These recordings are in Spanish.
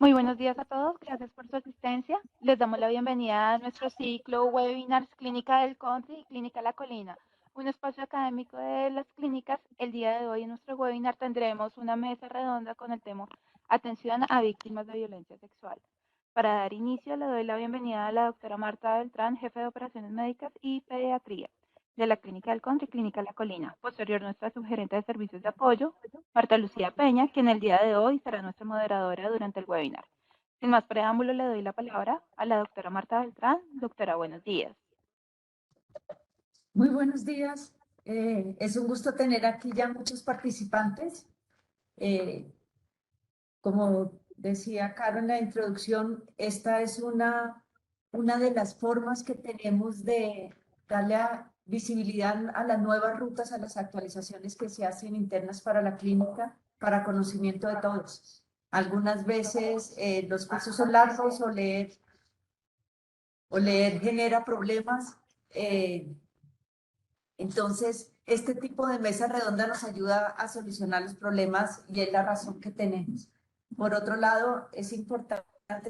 Muy buenos días a todos, gracias por su asistencia. Les damos la bienvenida a nuestro ciclo Webinars Clínica del Country y Clínica La Colina, un espacio académico de las clínicas. El día de hoy en nuestro webinar tendremos una mesa redonda con el tema Atención a víctimas de violencia sexual. Para dar inicio, le doy la bienvenida a la doctora Marta Beltrán, jefe de operaciones médicas y pediatría de la Clínica del Country y Clínica La Colina. Posterior, nuestra subgerente de servicios de apoyo, Marta Lucía Peña, quien el día de hoy será nuestra moderadora durante el webinar. Sin más preámbulo, le doy la palabra a la doctora Marta Beltrán. Doctora, buenos días. Muy buenos días. Es un gusto tener aquí ya muchos participantes. Como decía Caro en la introducción, esta es una de las formas que tenemos de darle visibilidad a las nuevas rutas, a las actualizaciones que se hacen internas para la clínica, para conocimiento de todos. Algunas veces los cursos son largos o leer genera problemas. Entonces, este tipo de mesa redonda nos ayuda a solucionar los problemas y es la razón que tenemos. Por otro lado, es importante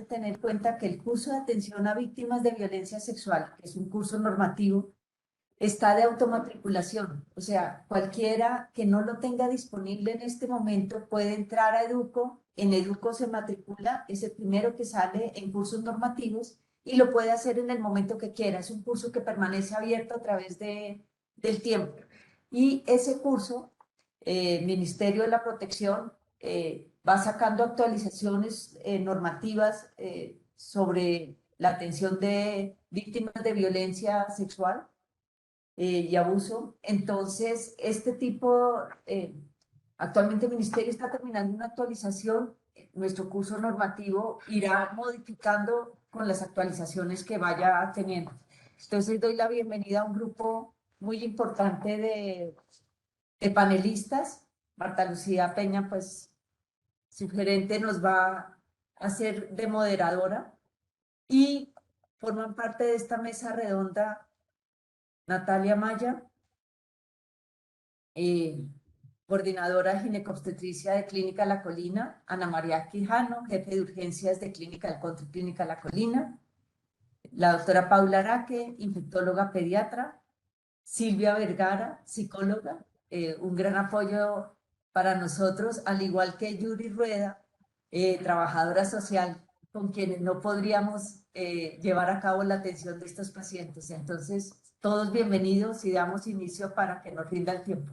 tener en cuenta que el curso de atención a víctimas de violencia sexual, que es un curso normativo, está de automatriculación. O sea, cualquiera que no lo tenga disponible en este momento puede entrar a Educo. En Educo se matricula, es el primero que sale en cursos normativos y lo puede hacer en el momento que quiera. Es un curso que permanece abierto a través del tiempo. Y ese curso, Ministerio de la Protección, va sacando actualizaciones normativas sobre la atención de víctimas de violencia sexual y abuso. Entonces, actualmente el Ministerio está terminando una actualización. Nuestro curso normativo irá modificando con las actualizaciones que vaya teniendo. Entonces, doy la bienvenida a un grupo muy importante de panelistas. Marta Lucía Peña, pues, su gerente nos va a hacer de moderadora y forman parte de esta mesa redonda Natalia Maya, coordinadora ginecobstetricia de Clínica La Colina, Ana María Quijano, jefe de urgencias de Clínica del Country, Clínica La Colina, la doctora Paula Araque, infectóloga pediatra, Silvia Vergara, psicóloga, un gran apoyo para nosotros, al igual que Yuri Rueda, trabajadora social, con quienes no podríamos llevar a cabo la atención de estos pacientes. Entonces, todos bienvenidos y damos inicio para que nos rinda el tiempo.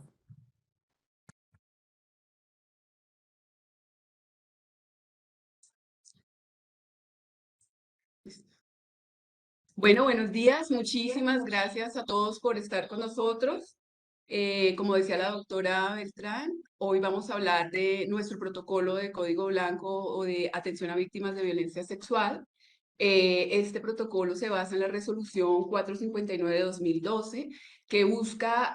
Bueno, buenos días. Muchísimas gracias a todos por estar con nosotros. Como decía la doctora Beltrán, hoy vamos a hablar de nuestro protocolo de código blanco o de atención a víctimas de violencia sexual. Este protocolo se basa en la resolución 459 de 2012, que busca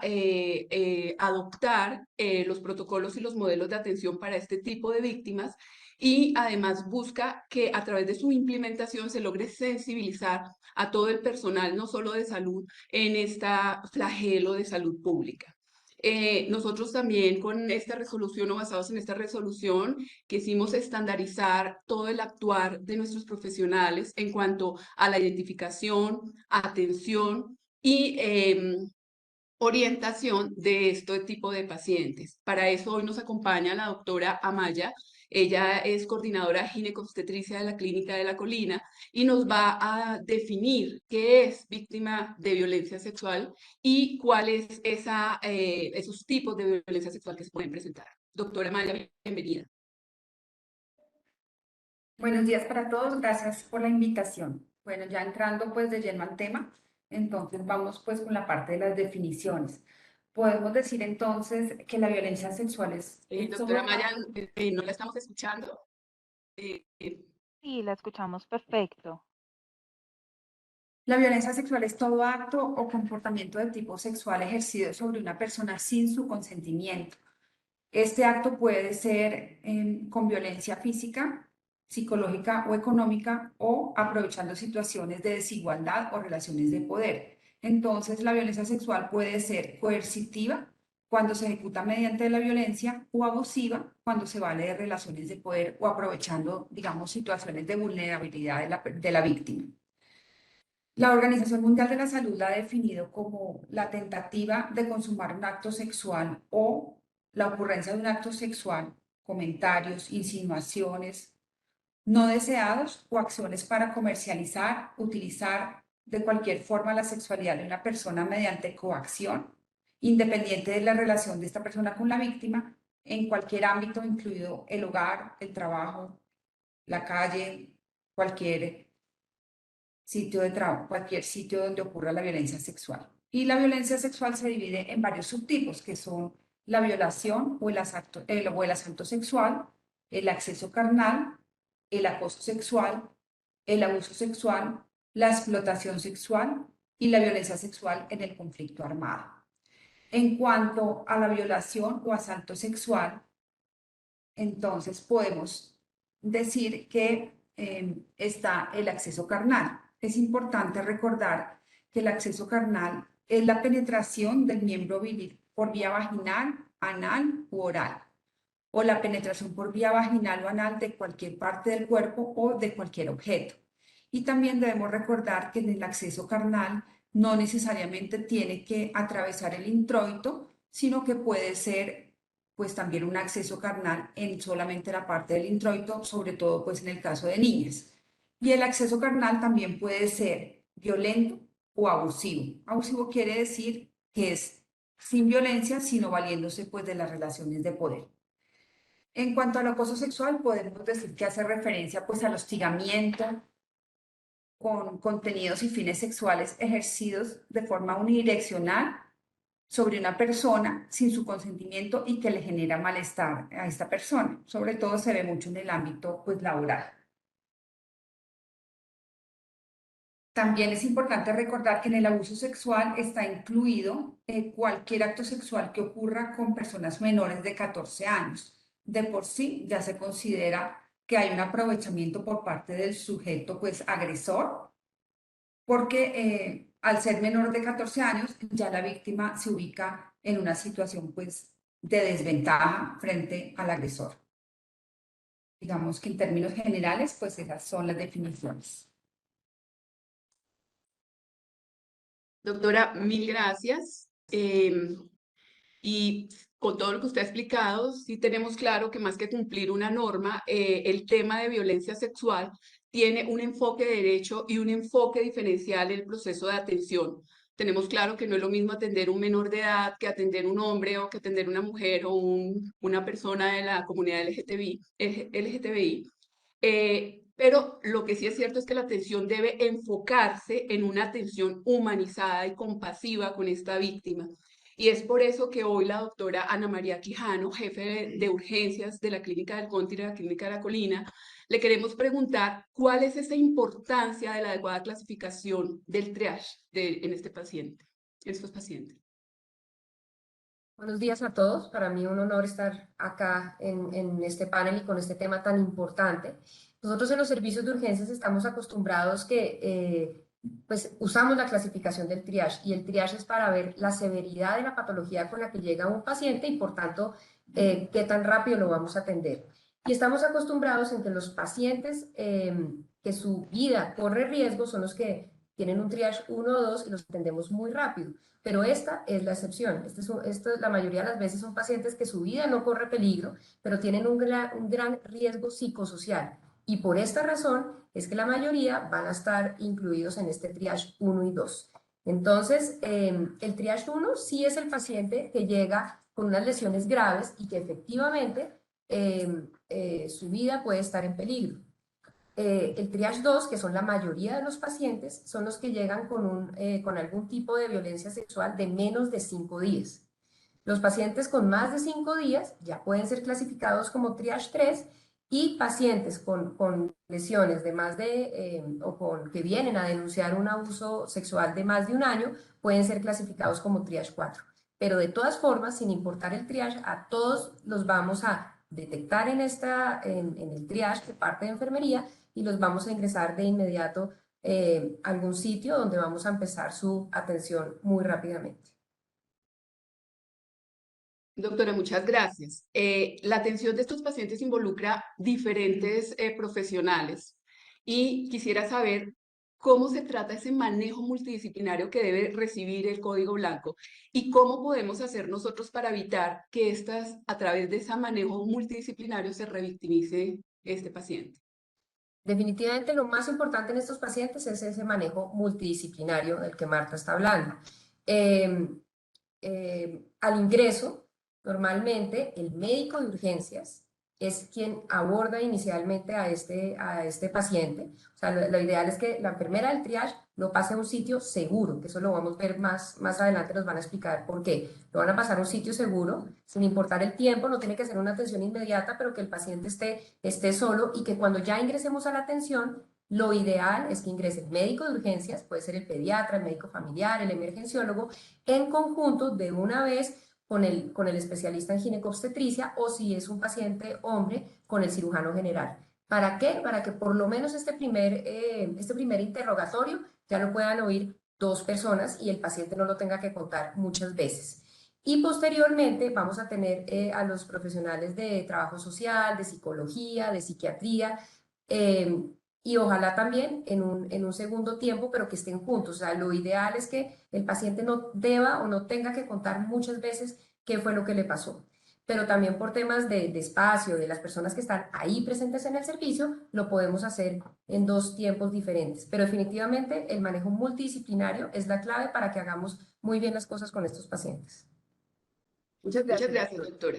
adoptar los protocolos y los modelos de atención para este tipo de víctimas y además busca que a través de su implementación se logre sensibilizar a todo el personal, no solo de salud, en esta flagelo de salud pública. Nosotros también con esta resolución o basados en esta resolución quisimos estandarizar todo el actuar de nuestros profesionales en cuanto a la identificación, atención y orientación de este tipo de pacientes. Para eso hoy nos acompaña la doctora Amaya. Ella es coordinadora ginecobstetricia de la Clínica de La Colina y nos va a definir qué es víctima de violencia sexual y cuáles esos tipos de violencia sexual que se pueden presentar. Doctora Amaya, bienvenida. Buenos días para todos, gracias por la invitación. Bueno, ya entrando pues de lleno al tema, entonces vamos pues con la parte de las definiciones. Podemos decir entonces que la violencia sexual es... Doctora Amaya, no la estamos escuchando. Sí, la escuchamos perfecto. La violencia sexual es todo acto o comportamiento de tipo sexual ejercido sobre una persona sin su consentimiento. Este acto puede ser con violencia física, psicológica o económica o aprovechando situaciones de desigualdad o relaciones de poder. Entonces, la violencia sexual puede ser coercitiva, cuando se ejecuta mediante la violencia, o abusiva cuando se vale de relaciones de poder o aprovechando, digamos, situaciones de vulnerabilidad de la víctima. La Organización Mundial de la Salud la ha definido como la tentativa de consumar un acto sexual o la ocurrencia de un acto sexual, comentarios, insinuaciones no deseados o acciones para comercializar, utilizar de cualquier forma la sexualidad de una persona mediante coacción, independiente de la relación de esta persona con la víctima, en cualquier ámbito, incluido el hogar, el trabajo, la calle, cualquier sitio de trabajo, cualquier sitio donde ocurra la violencia sexual. Y la violencia sexual se divide en varios subtipos, que son la violación o el asalto sexual, el acceso carnal, el acoso sexual, el abuso sexual, la explotación sexual y la violencia sexual en el conflicto armado. En cuanto a la violación o asalto sexual, entonces podemos decir que está el acceso carnal. Es importante recordar que el acceso carnal es la penetración del miembro viril por vía vaginal, anal u oral, o la penetración por vía vaginal o anal de cualquier parte del cuerpo o de cualquier objeto. Y también debemos recordar que en el acceso carnal no necesariamente tiene que atravesar el introito, sino que puede ser pues también un acceso carnal en solamente la parte del introito, sobre todo pues en el caso de niñas. Y el acceso carnal también puede ser violento o abusivo. Abusivo quiere decir que es sin violencia, sino valiéndose pues de las relaciones de poder. En cuanto al acoso sexual, podemos decir que hace referencia pues al hostigamiento con contenidos y fines sexuales ejercidos de forma unidireccional sobre una persona sin su consentimiento y que le genera malestar a esta persona. Sobre todo se ve mucho en el ámbito pues laboral. También es importante recordar que en el abuso sexual está incluido cualquier acto sexual que ocurra con personas menores de 14 años. De por sí ya se considera que hay un aprovechamiento por parte del sujeto pues agresor, porque al ser menor de 14 años ya la víctima se ubica en una situación pues de desventaja frente al agresor. Digamos que en términos generales pues esas son las definiciones. Doctora, mil gracias. Y con todo lo que usted ha explicado, sí tenemos claro que más que cumplir una norma, el tema de violencia sexual tiene un enfoque de derecho y un enfoque diferencial en el proceso de atención. Tenemos claro que no es lo mismo atender un menor de edad que atender un hombre o que atender una mujer o una persona de la comunidad LGTBI. Pero lo que sí es cierto es que la atención debe enfocarse en una atención humanizada y compasiva con esta víctima. Y es por eso que hoy la doctora Ana María Quijano, jefe de urgencias de la Clínica del Conti y de la Clínica de la Colina, le queremos preguntar cuál es esa importancia de la adecuada clasificación del triage en este paciente, en estos pacientes. Buenos días a todos. Para mí un honor estar acá en este panel y con este tema tan importante. Nosotros en los servicios de urgencias estamos acostumbrados que pues usamos la clasificación del triage y el triage es para ver la severidad de la patología con la que llega un paciente y por tanto qué tan rápido lo vamos a atender. Y estamos acostumbrados en que los pacientes que su vida corre riesgo son los que tienen un triage 1 o 2 y los atendemos muy rápido. Pero esta es la excepción. La mayoría de las veces son pacientes que su vida no corre peligro, pero tienen un gran riesgo psicosocial. Y por esta razón es que la mayoría van a estar incluidos en este triage 1 y 2. Entonces, el triage 1 sí es el paciente que llega con unas lesiones graves y que efectivamente su vida puede estar en peligro. El triage 2, que son la mayoría de los pacientes, son los que llegan con algún tipo de violencia sexual de menos de 5 días. Los pacientes con más de 5 días ya pueden ser clasificados como triage 3 y pacientes con lesiones de más de, que vienen a denunciar un abuso sexual de más de 1 año, pueden ser clasificados como triage 4. Pero de todas formas, sin importar el triage, a todos los vamos a detectar en el triage de parte de enfermería y los vamos a ingresar de inmediato a algún sitio donde vamos a empezar su atención muy rápidamente. Doctora, muchas gracias. La atención de estos pacientes involucra diferentes profesionales y quisiera saber cómo se trata ese manejo multidisciplinario que debe recibir el Código Blanco y cómo podemos hacer nosotros para evitar que a través de ese manejo multidisciplinario se revictimice este paciente. Definitivamente lo más importante en estos pacientes es ese manejo multidisciplinario del que Marta está hablando. Al ingreso, normalmente el médico de urgencias es quien aborda inicialmente a este paciente. O sea, lo ideal es que la enfermera del triage lo pase a un sitio seguro, que eso lo vamos a ver más adelante, nos van a explicar por qué. Lo van a pasar a un sitio seguro, sin importar el tiempo, no tiene que ser una atención inmediata, pero que el paciente esté solo y que cuando ya ingresemos a la atención, lo ideal es que ingrese el médico de urgencias, puede ser el pediatra, el médico familiar, el emergenciólogo, en conjunto de una vez con el especialista en ginecobstetricia o si es un paciente hombre, con el cirujano general. ¿Para qué? Para que por lo menos este primer interrogatorio ya lo puedan oír dos personas y el paciente no lo tenga que contar muchas veces. Y posteriormente vamos a tener a los profesionales de trabajo social, de psicología, de psiquiatría, y ojalá también en un segundo tiempo, pero que estén juntos. O sea, lo ideal es que el paciente no deba o no tenga que contar muchas veces qué fue lo que le pasó. Pero también por temas de espacio, de las personas que están ahí presentes en el servicio, lo podemos hacer en dos tiempos diferentes. Pero definitivamente el manejo multidisciplinario es la clave para que hagamos muy bien las cosas con estos pacientes. Muchas gracias, doctora.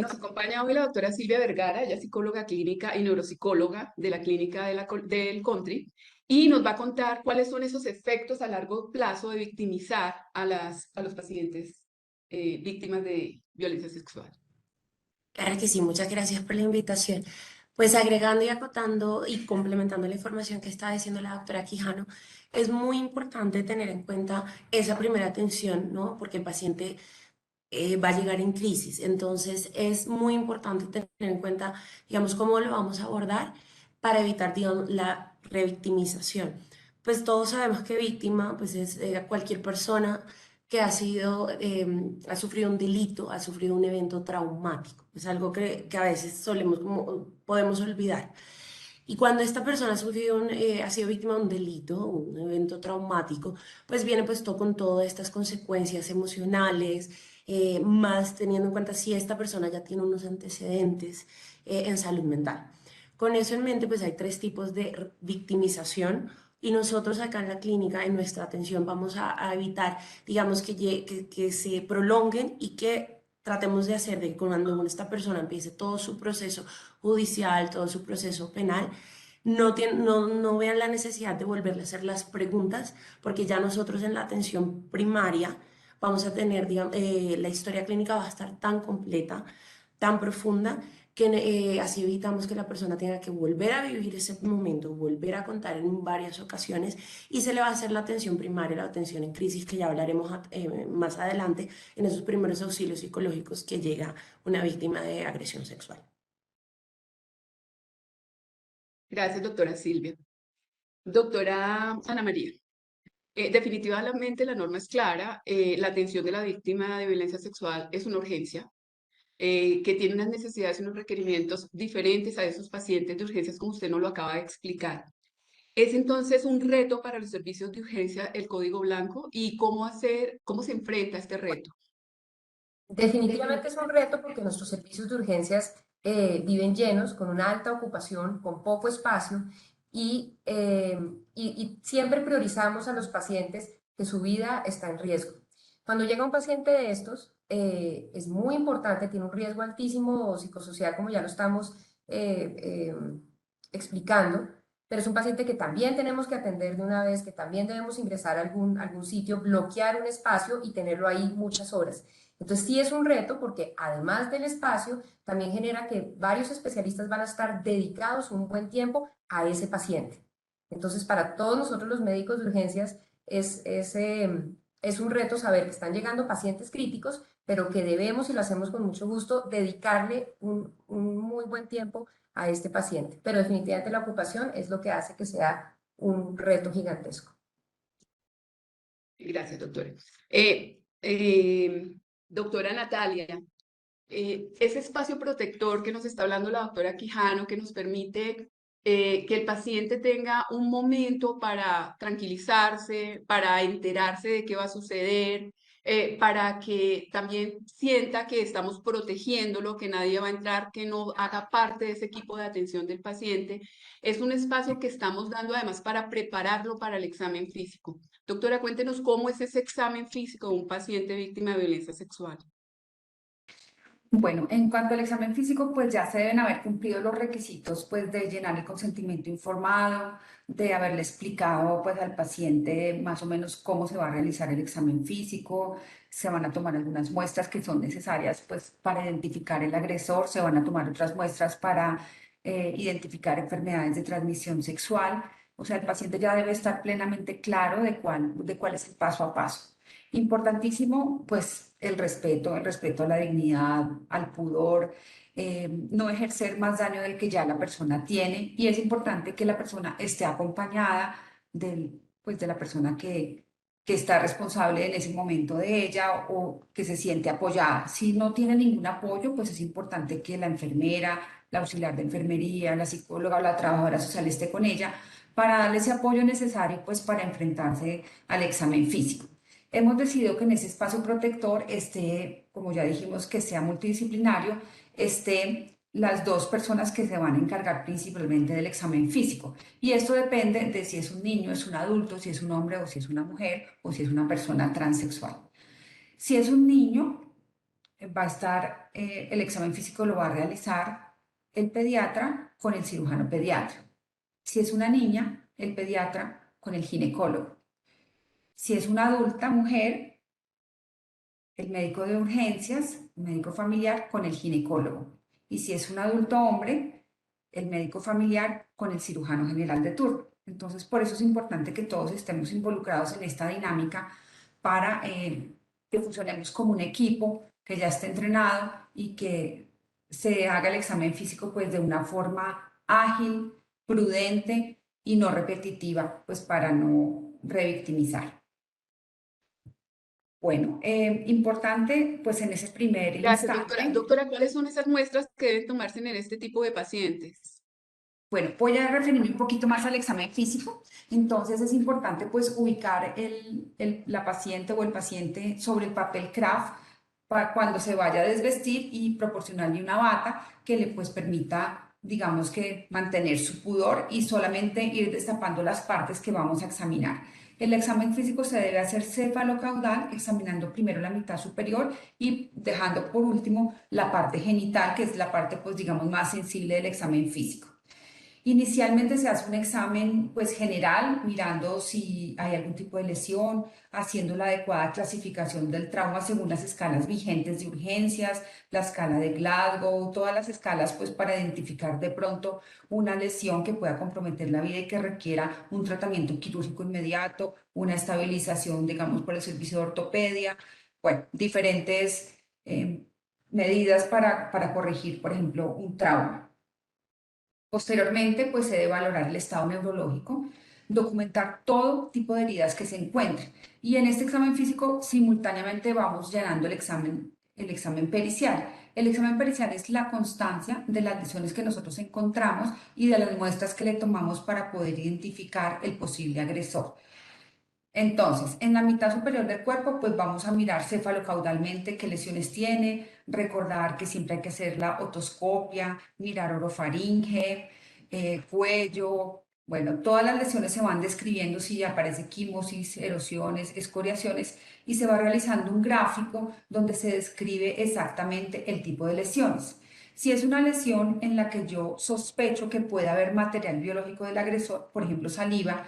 Nos acompaña hoy la doctora Silvia Vergara, ella es psicóloga clínica y neuropsicóloga de la clínica del Country, y nos va a contar cuáles son esos efectos a largo plazo de victimizar a los pacientes víctimas de violencia sexual. Claro que sí, muchas gracias por la invitación. Pues agregando y acotando y complementando la información que estaba diciendo la doctora Quijano, es muy importante tener en cuenta esa primera atención, ¿no? Porque el paciente va a llegar en crisis. Entonces, es muy importante tener en cuenta, digamos, cómo lo vamos a abordar para evitar, digamos, la revictimización. Pues todos sabemos que víctima, pues es cualquier persona que ha sufrido un delito, ha sufrido un evento traumático. Es algo que a veces podemos olvidar. Y cuando esta persona ha sido víctima de un delito, un evento traumático, pues viene pues todo con todas estas consecuencias emocionales, más teniendo en cuenta si esta persona ya tiene unos antecedentes en salud mental. Con eso en mente, pues hay tres tipos de victimización y nosotros acá en la clínica, en nuestra atención, vamos a evitar, digamos, que se prolonguen y que tratemos de hacer de que cuando esta persona empiece todo su proceso judicial, todo su proceso penal, no vean la necesidad de volverle a hacer las preguntas, porque ya nosotros en la atención primaria vamos a tener, digamos, la historia clínica va a estar tan completa, tan profunda, que así evitamos que la persona tenga que volver a vivir ese momento, volver a contar en varias ocasiones y se le va a hacer la atención primaria, la atención en crisis, que ya hablaremos más adelante en esos primeros auxilios psicológicos que llega una víctima de agresión sexual. Gracias, doctora Silvia. Doctora Ana María, definitivamente la norma es clara, la atención de la víctima de violencia sexual es una urgencia, que tiene unas necesidades y unos requerimientos diferentes a esos pacientes de urgencias, como usted nos lo acaba de explicar. Es entonces un reto para los servicios de urgencia el Código Blanco y cómo se enfrenta a este reto. Definitivamente es un reto porque nuestros servicios de urgencias viven llenos, con una alta ocupación, con poco espacio y siempre priorizamos a los pacientes que su vida está en riesgo. Cuando llega un paciente de estos, es muy importante, tiene un riesgo altísimo psicosocial, como ya lo estamos explicando, pero es un paciente que también tenemos que atender de una vez, que también debemos ingresar a algún sitio, bloquear un espacio y tenerlo ahí muchas horas. Entonces sí es un reto porque además del espacio, también genera que varios especialistas van a estar dedicados un buen tiempo a ese paciente. Entonces para todos nosotros los médicos de urgencias es un reto saber que están llegando pacientes críticos, pero que debemos, y lo hacemos con mucho gusto, dedicarle un muy buen tiempo a este paciente. Pero definitivamente la ocupación es lo que hace que sea un reto gigantesco. Gracias, doctora. Doctora Natalia, ese espacio protector que nos está hablando la doctora Quijano, que nos permite que el paciente tenga un momento para tranquilizarse, para enterarse de qué va a suceder, para que también sienta que estamos protegiéndolo, que nadie va a entrar, que no haga parte de ese equipo de atención del paciente. Es un espacio que estamos dando además para prepararlo para el examen físico. Doctora, cuéntenos cómo es ese examen físico de un paciente víctima de violencia sexual. Bueno, en cuanto al examen físico, pues ya se deben haber cumplido los requisitos, pues de llenar el consentimiento informado, de haberle explicado, pues al paciente más o menos cómo se va a realizar el examen físico, se van a tomar algunas muestras que son necesarias, pues para identificar el agresor, se van a tomar otras muestras para identificar enfermedades de transmisión sexual. O sea, el paciente ya debe estar plenamente claro de cuál es el paso a paso. Importantísimo, pues el respeto a la dignidad, al pudor, no ejercer más daño del que ya la persona tiene, y es importante que la persona esté acompañada pues, de la persona que está responsable en ese momento de ella o que se siente apoyada. Si no tiene ningún apoyo, pues es importante que la enfermera, la auxiliar de enfermería, la psicóloga o la trabajadora social esté con ella para darle ese apoyo necesario, pues para enfrentarse al examen físico. Hemos decidido que en ese espacio protector esté, como ya dijimos, que sea multidisciplinario, esté las dos personas que se van a encargar principalmente del examen físico. Y esto depende de si es un niño, es un adulto, si es un hombre o si es una mujer o si es una persona transexual. Si es un niño, va a estar, el examen físico lo va a realizar el pediatra con el cirujano pediatra. Si es una niña, el pediatra con el ginecólogo. Si es una adulta mujer, el médico de urgencias, el médico familiar con el ginecólogo. Y si es un adulto hombre, el médico familiar con el cirujano general de turno. Entonces, por eso es importante que todos estemos involucrados en esta dinámica para que funcionemos como un equipo que ya esté entrenado y que se haga el examen físico pues de una forma ágil, prudente y no repetitiva, pues para no revictimizar. Bueno, importante, pues en ese primer Gracias, doctora. instante, Doctora, ¿cuáles son esas muestras que deben tomarse en este tipo de pacientes? bueno, voy a referirme un poquito más al examen físico. Entonces es importante pues ubicar la paciente o el paciente sobre el papel craft para cuando se vaya a desvestir y proporcionarle una bata que le pues permita, digamos que mantener su pudor y solamente ir destapando las partes que vamos a examinar. El examen físico se debe hacer cefalocaudal, examinando primero la mitad superior y dejando por último la parte genital, que es la parte pues digamos más sensible del examen físico. Inicialmente se hace un examen pues general, mirando si hay algún tipo de lesión, haciendo la adecuada clasificación del trauma según las escalas vigentes de urgencias, la escala de Glasgow, todas las escalas pues para identificar de pronto una lesión que pueda comprometer la vida y que requiera un tratamiento quirúrgico inmediato, una estabilización, digamos, por el servicio de ortopedia, bueno, diferentes medidas para corregir, por ejemplo, un trauma. Posteriormente, pues se debe valorar el estado neurológico, documentar todo tipo de heridas que se encuentren. Y en este examen físico, simultáneamente vamos llenando el examen pericial. El examen pericial es la constancia de las lesiones que nosotros encontramos y de las muestras que le tomamos para poder identificar el posible agresor. Entonces, en la mitad superior del cuerpo, pues vamos a mirar cefalocaudalmente qué lesiones tiene, recordar que siempre hay que hacer la otoscopia, mirar orofaringe, cuello, bueno, todas las lesiones se van describiendo si aparece quimosis, erosiones, escoriaciones y se va realizando un gráfico donde se describe exactamente el tipo de lesiones. Si es una lesión en la que yo sospecho que puede haber material biológico del agresor, por ejemplo, saliva,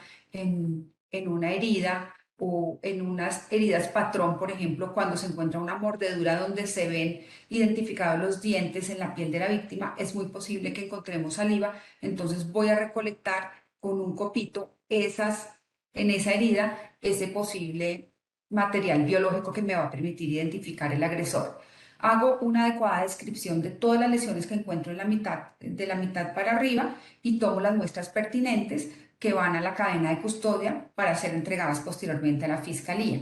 en una herida o en unas heridas patrón, por ejemplo, cuando se encuentra una mordedura donde se ven identificados los dientes en la piel de la víctima, es muy posible que encontremos saliva, entonces voy a recolectar con un copito en esa herida ese posible material biológico que me va a permitir identificar el agresor. Hago una adecuada descripción de todas las lesiones que encuentro en la mitad, de la mitad para arriba, y tomo las muestras pertinentes que van a la cadena de custodia para ser entregadas posteriormente a la fiscalía.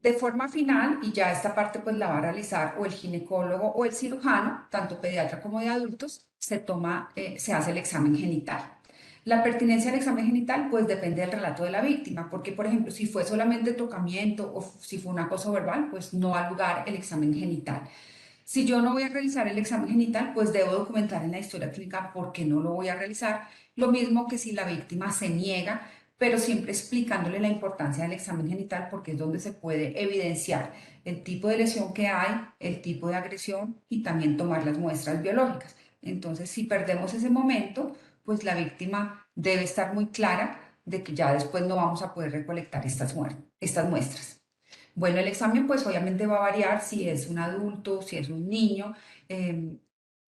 De forma final, y ya esta parte pues la va a realizar o el ginecólogo o el cirujano, tanto pediatra como de adultos, se hace el examen genital. La pertinencia del examen genital pues depende del relato de la víctima, porque por ejemplo, si fue solamente tocamiento o si fue un acoso verbal, pues no ha lugar el examen genital. Si yo no voy a realizar el examen genital, pues debo documentar en la historia clínica por qué no lo voy a realizar. Lo mismo que si la víctima se niega, pero siempre explicándole la importancia del examen genital porque es donde se puede evidenciar el tipo de lesión que hay, el tipo de agresión y también tomar las muestras biológicas. Entonces, si perdemos ese momento, pues la víctima debe estar muy clara de que ya después no vamos a poder recolectar estas muestras. Bueno, el examen pues obviamente va a variar si es un adulto, si es un niño,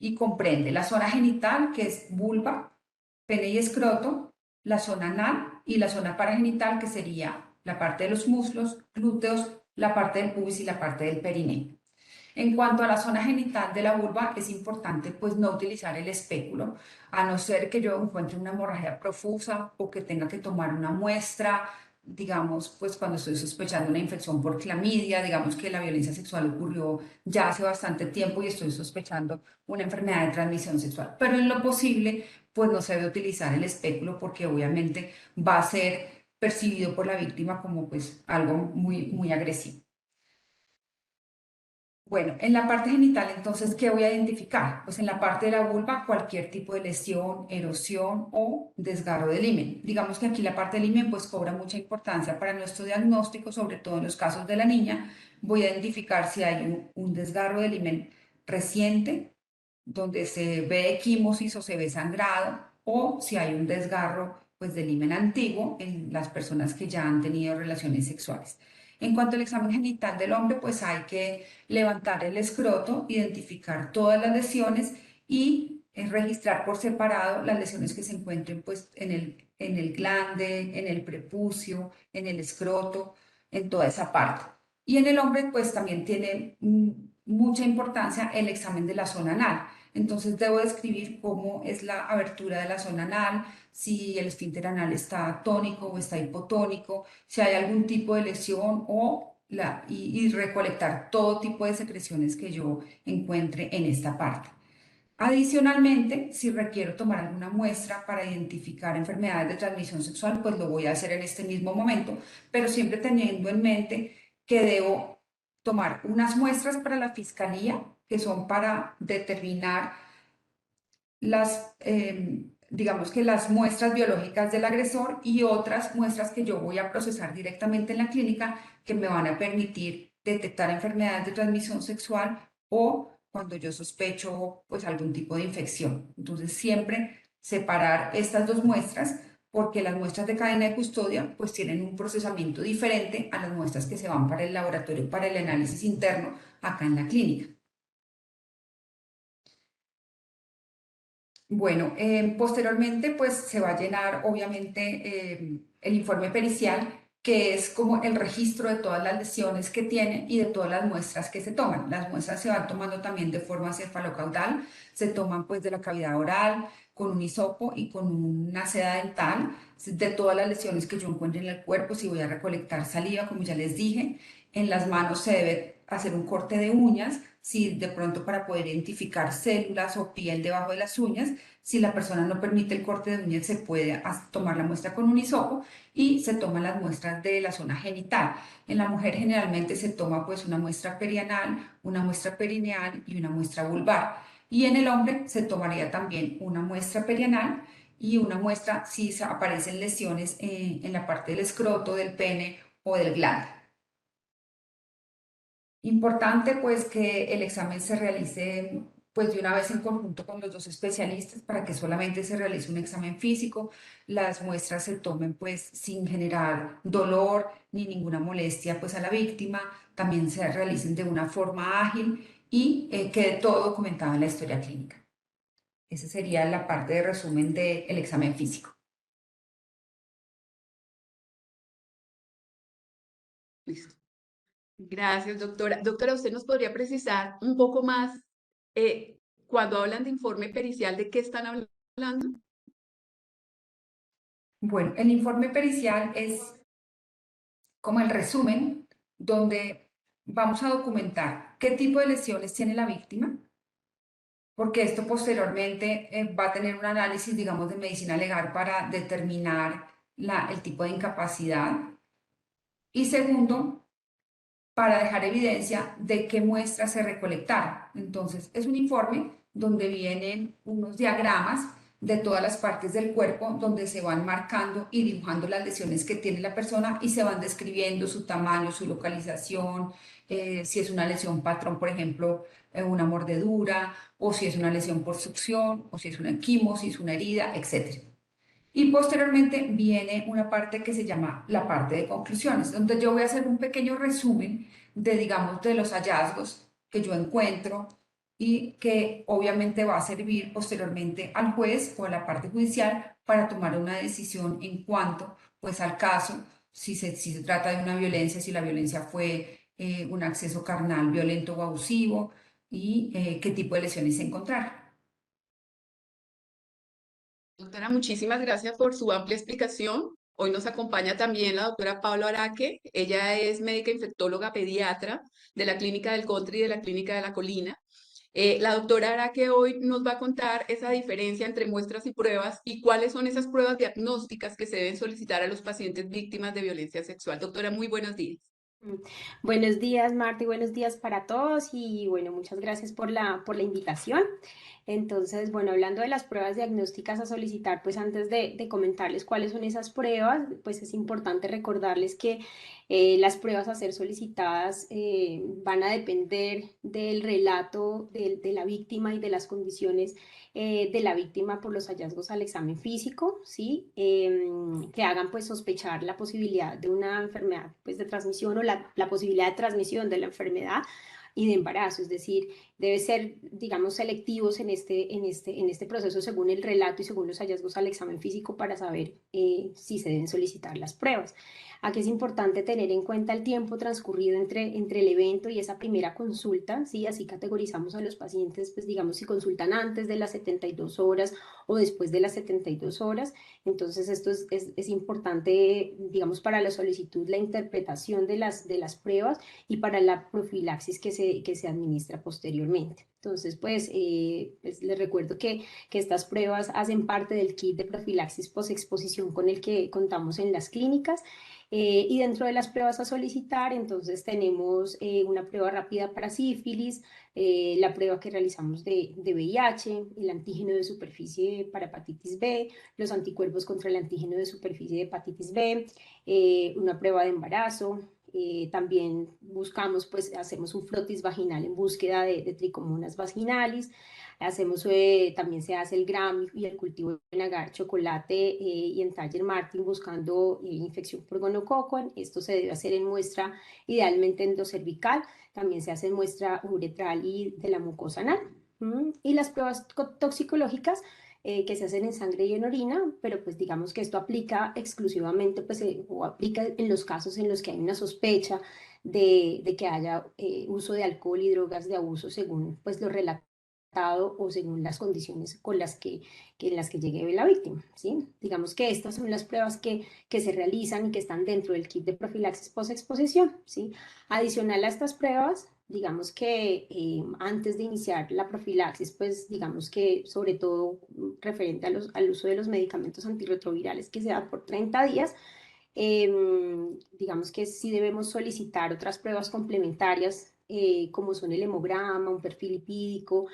y comprende la zona genital, que es vulva, pene y escroto, la zona anal y la zona paragenital, que sería la parte de los muslos, glúteos, la parte del pubis y la parte del perineo. En cuanto a la zona genital de la vulva, es importante pues no utilizar el espéculo, a no ser que yo encuentre una hemorragia profusa o que tenga que tomar una muestra, digamos, pues cuando estoy sospechando una infección por clamidia, digamos que la violencia sexual ocurrió ya hace bastante tiempo y estoy sospechando una enfermedad de transmisión sexual. Pero en lo posible, pues no se debe utilizar el espéculo porque obviamente va a ser percibido por la víctima como pues algo muy agresivo. Bueno, en la parte genital, entonces, ¿qué voy a identificar? Pues en la parte de la vulva, cualquier tipo de lesión, erosión o desgarro del himen. Digamos que aquí la parte del himen pues cobra mucha importancia para nuestro diagnóstico, sobre todo en los casos de la niña. Voy a identificar si hay un desgarro del himen reciente, donde se ve equimosis o se ve sangrado, o si hay un desgarro pues del himen antiguo en las personas que ya han tenido relaciones sexuales. En cuanto al examen genital del hombre, pues hay que levantar el escroto, identificar todas las lesiones y registrar por separado las lesiones que se encuentren pues, en el glande, en el prepucio, en el escroto, en toda esa parte. Y en el hombre pues también tiene mucha importancia el examen de la zona anal. Entonces debo describir cómo es la abertura de la zona anal, si el esfínter anal está tónico o está hipotónico, si hay algún tipo de lesión y recolectar todo tipo de secreciones que yo encuentre en esta parte. Adicionalmente, si requiero tomar alguna muestra para identificar enfermedades de transmisión sexual, pues lo voy a hacer en este mismo momento, pero siempre teniendo en mente que debo tomar unas muestras para la fiscalía, que son para determinar digamos que las muestras biológicas del agresor y otras muestras que yo voy a procesar directamente en la clínica que me van a permitir detectar enfermedades de transmisión sexual o cuando yo sospecho pues algún tipo de infección. Entonces siempre separar estas dos muestras porque las muestras de cadena de custodia pues tienen un procesamiento diferente a las muestras que se van para el laboratorio para el análisis interno acá en la clínica. Bueno, posteriormente pues se va a llenar obviamente el informe pericial, que es como el registro de todas las lesiones que tiene y de todas las muestras que se toman. Las muestras se van tomando también de forma cefalocaudal, se toman pues de la cavidad oral, con un hisopo y con una seda dental, de todas las lesiones que yo encuentre en el cuerpo, si voy a recolectar saliva, como ya les dije. En las manos se debe hacer un corte de uñas, si de pronto para poder identificar células o piel debajo de las uñas. Si la persona no permite el corte de uñas, se puede tomar la muestra con un hisopo y se toman las muestras de la zona genital. En la mujer generalmente se toma pues una muestra perianal, una muestra perineal y una muestra vulvar. Y en el hombre se tomaría también una muestra perianal y una muestra si aparecen lesiones en la parte del escroto, del pene o del glande. Importante pues que el examen se realice pues de una vez en conjunto con los dos especialistas para que solamente se realice un examen físico, las muestras se tomen pues sin generar dolor ni ninguna molestia pues a la víctima, también se realicen de una forma ágil y quede todo documentado en la historia clínica. Esa sería la parte de resumen del examen físico. Listo. Gracias, doctora. Doctora, ¿usted nos podría precisar un poco más cuando hablan de informe pericial, de qué están hablando? Bueno, el informe pericial es como el resumen donde vamos a documentar qué tipo de lesiones tiene la víctima, porque esto posteriormente va a tener un análisis, digamos, de medicina legal para determinar el tipo de incapacidad. Y segundo, para dejar evidencia de qué muestras se recolectaron. Entonces, es un informe donde vienen unos diagramas de todas las partes del cuerpo donde se van marcando y dibujando las lesiones que tiene la persona y se van describiendo su tamaño, su localización, si es una lesión patrón, por ejemplo, una mordedura, o si es una lesión por succión, o si es una equimosis, una herida, etc. Y posteriormente viene una parte que se llama la parte de conclusiones, donde yo voy a hacer un pequeño resumen de, digamos, de los hallazgos que yo encuentro y que obviamente va a servir posteriormente al juez o a la parte judicial para tomar una decisión en cuanto, pues, al caso, si se trata de una violencia, si la violencia fue un acceso carnal violento o abusivo y qué tipo de lesiones se encontraron. Doctora, muchísimas gracias por su amplia explicación. Hoy nos acompaña también la doctora Paula Araque. Ella es médica infectóloga pediatra de la Clínica del Country y de la Clínica de la Colina. La doctora Araque hoy nos va a contar esa diferencia entre muestras y pruebas y cuáles son esas pruebas diagnósticas que se deben solicitar a los pacientes víctimas de violencia sexual. Doctora, muy buenos días. Buenos días, Marta, y buenos días para todos. Y bueno, muchas gracias por la invitación. Entonces, bueno, hablando de las pruebas diagnósticas a solicitar, pues antes de comentarles cuáles son esas pruebas, pues es importante recordarles que las pruebas a ser solicitadas van a depender del relato de la víctima y de las condiciones de la víctima por los hallazgos al examen físico, ¿sí? Que hagan pues sospechar la posibilidad de una enfermedad pues, de transmisión o la posibilidad de transmisión de la enfermedad y de embarazo, es decir, debe ser, digamos, selectivos en este proceso según el relato y según los hallazgos al examen físico para saber si se deben solicitar las pruebas. Aquí es importante tener en cuenta el tiempo transcurrido entre el evento y esa primera consulta, ¿sí? Así categorizamos a los pacientes, pues digamos, si consultan antes de las 72 horas o después de las 72 horas. Entonces, esto es importante, digamos, para la solicitud, la interpretación de las pruebas y para la profilaxis que se administra posteriormente. Entonces, pues les recuerdo que estas pruebas hacen parte del kit de profilaxis posexposición con el que contamos en las clínicas. Y dentro de las pruebas a solicitar, entonces tenemos una prueba rápida para sífilis, la prueba que realizamos de VIH, el antígeno de superficie para hepatitis B, los anticuerpos contra el antígeno de superficie de hepatitis B, una prueba de embarazo. También buscamos, pues hacemos un frotis vaginal en búsqueda de tricomonas vaginalis. También se hace el Gram y el cultivo en agar, chocolate y en Taller Martin buscando infección por gonococo. Esto se debe hacer en muestra idealmente endocervical. También se hace en muestra uretral y de la mucosa anal. Y las pruebas toxicológicas que se hacen en sangre y en orina, pero pues digamos que esto aplica exclusivamente pues, o aplica en los casos en los que hay una sospecha de que haya uso de alcohol y drogas de abuso según pues lo relatado o según las condiciones en las que llegue la víctima, ¿sí? Digamos que estas son las pruebas que se realizan y que están dentro del kit de profilaxis posexposición, ¿sí? Adicional a estas pruebas, digamos que antes de iniciar la profilaxis, pues digamos que sobre todo referente al uso de los medicamentos antirretrovirales que se dan por 30 días, digamos que sí debemos solicitar otras pruebas complementarias como son el hemograma, un perfil lipídico,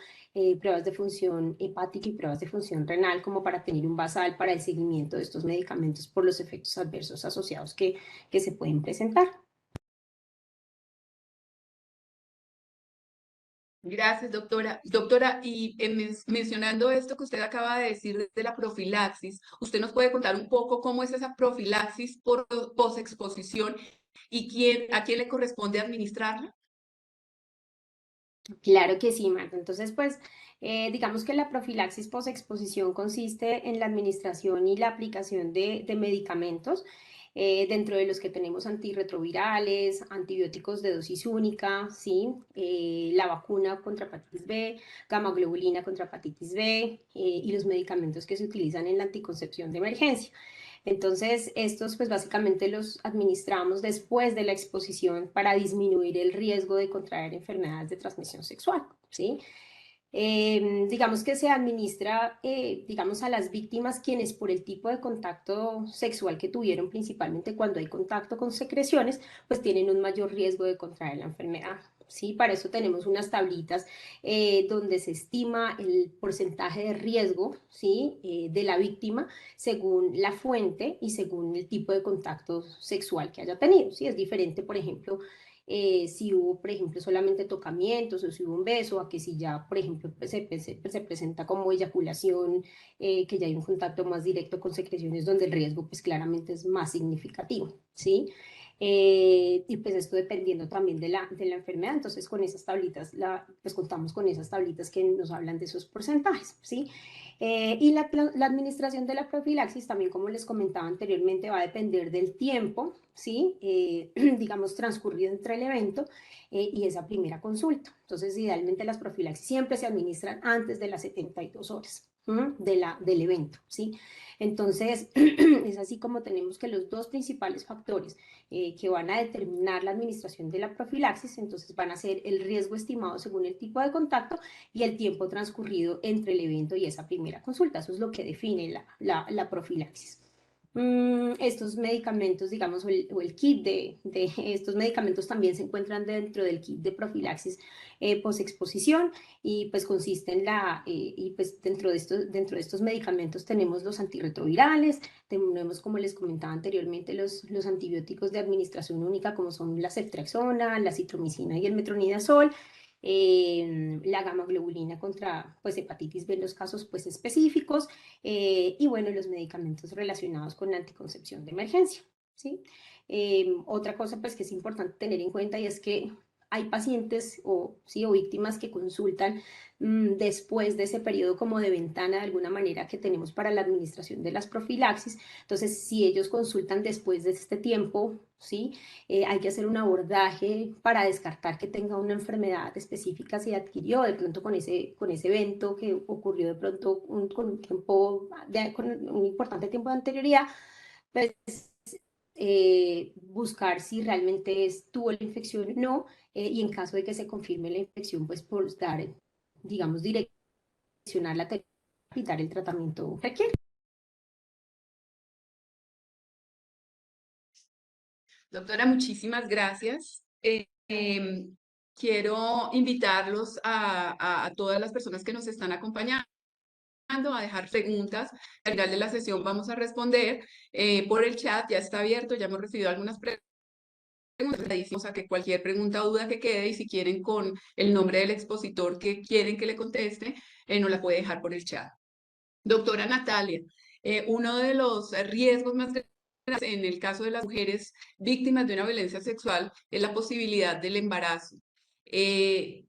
pruebas de función hepática y pruebas de función renal como para tener un basal para el seguimiento de estos medicamentos por los efectos adversos asociados que se pueden presentar. Gracias, doctora. Doctora, y mencionando esto que usted acaba de decir de la profilaxis, ¿usted nos puede contar un poco cómo es esa profilaxis por posexposición y a quién le corresponde administrarla? Claro que sí, Marta. Entonces, pues, digamos que la profilaxis posexposición consiste en la administración y la aplicación de medicamentos, dentro de los que tenemos antirretrovirales, antibióticos de dosis única, ¿sí? La vacuna contra hepatitis B, gamma globulina contra hepatitis B, y los medicamentos que se utilizan en la anticoncepción de emergencia. Entonces, estos pues básicamente los administramos después de la exposición para disminuir el riesgo de contraer enfermedades de transmisión sexual, ¿sí? Digamos que se administra, digamos, a las víctimas quienes por el tipo de contacto sexual que tuvieron, principalmente cuando hay contacto con secreciones, pues tienen un mayor riesgo de contraer la enfermedad. Sí, para eso tenemos unas tablitas donde se estima el porcentaje de riesgo, ¿sí? De la víctima según la fuente y según el tipo de contacto sexual que haya tenido. ¿Sí? Es diferente, por ejemplo, si hubo, por ejemplo, solamente tocamientos o si hubo un beso, a que si ya, por ejemplo, se presenta como eyaculación, que ya hay un contacto más directo con secreciones donde el riesgo pues claramente es más significativo, ¿sí? Y pues esto dependiendo también de la enfermedad, entonces con esas tablitas, pues contamos con esas tablitas que nos hablan de esos porcentajes, ¿sí? Y la administración de la profilaxis también, como les comentaba anteriormente, va a depender del tiempo, ¿sí? Digamos, transcurrido entre el evento y esa primera consulta. Entonces, idealmente las profilaxis siempre se administran antes de las 72 horas del evento, ¿sí? Entonces, es así como tenemos que los dos principales factores que van a determinar la administración de la profilaxis, entonces van a ser el riesgo estimado según el tipo de contacto y el tiempo transcurrido entre el evento y esa primera consulta. Eso es lo que define la profilaxis. Estos medicamentos, digamos, o el kit de estos medicamentos también se encuentran dentro del kit de profilaxis posexposición y pues consiste en y pues dentro de estos medicamentos tenemos los antirretrovirales, tenemos, como les comentaba anteriormente, los antibióticos de administración única como son la ceftriaxona, la citromicina y el metronidazol, la gamma-globulina contra pues, hepatitis B en los casos pues, específicos, y bueno, los medicamentos relacionados con la anticoncepción de emergencia, ¿sí? Otra cosa pues, que es importante tener en cuenta y es que hay pacientes ¿sí? o víctimas que consultan después de ese periodo como de ventana de alguna manera que tenemos para la administración de las profilaxis. Entonces, si ellos consultan después de este tiempo, ¿sí? Hay que hacer un abordaje para descartar que tenga una enfermedad específica si adquirió de pronto con ese evento que ocurrió de pronto con un tiempo, con un importante tiempo de anterioridad, pues buscar si realmente tuvo la infección o no, y en caso de que se confirme la infección, pues por dar, digamos, direccionar la terapia y dar el tratamiento requiere. Doctora, muchísimas gracias. Quiero invitarlos a todas las personas que nos están acompañando a dejar preguntas. Al final de la sesión vamos a responder por el chat, ya está abierto, ya hemos recibido algunas preguntas. Agradecemos a que cualquier pregunta o duda que quede y si quieren con el nombre del expositor que quieren que le conteste, nos la puede dejar por el chat. Doctora Natalia, uno de los riesgos más grandes en el caso de las mujeres víctimas de una violencia sexual es la posibilidad del embarazo.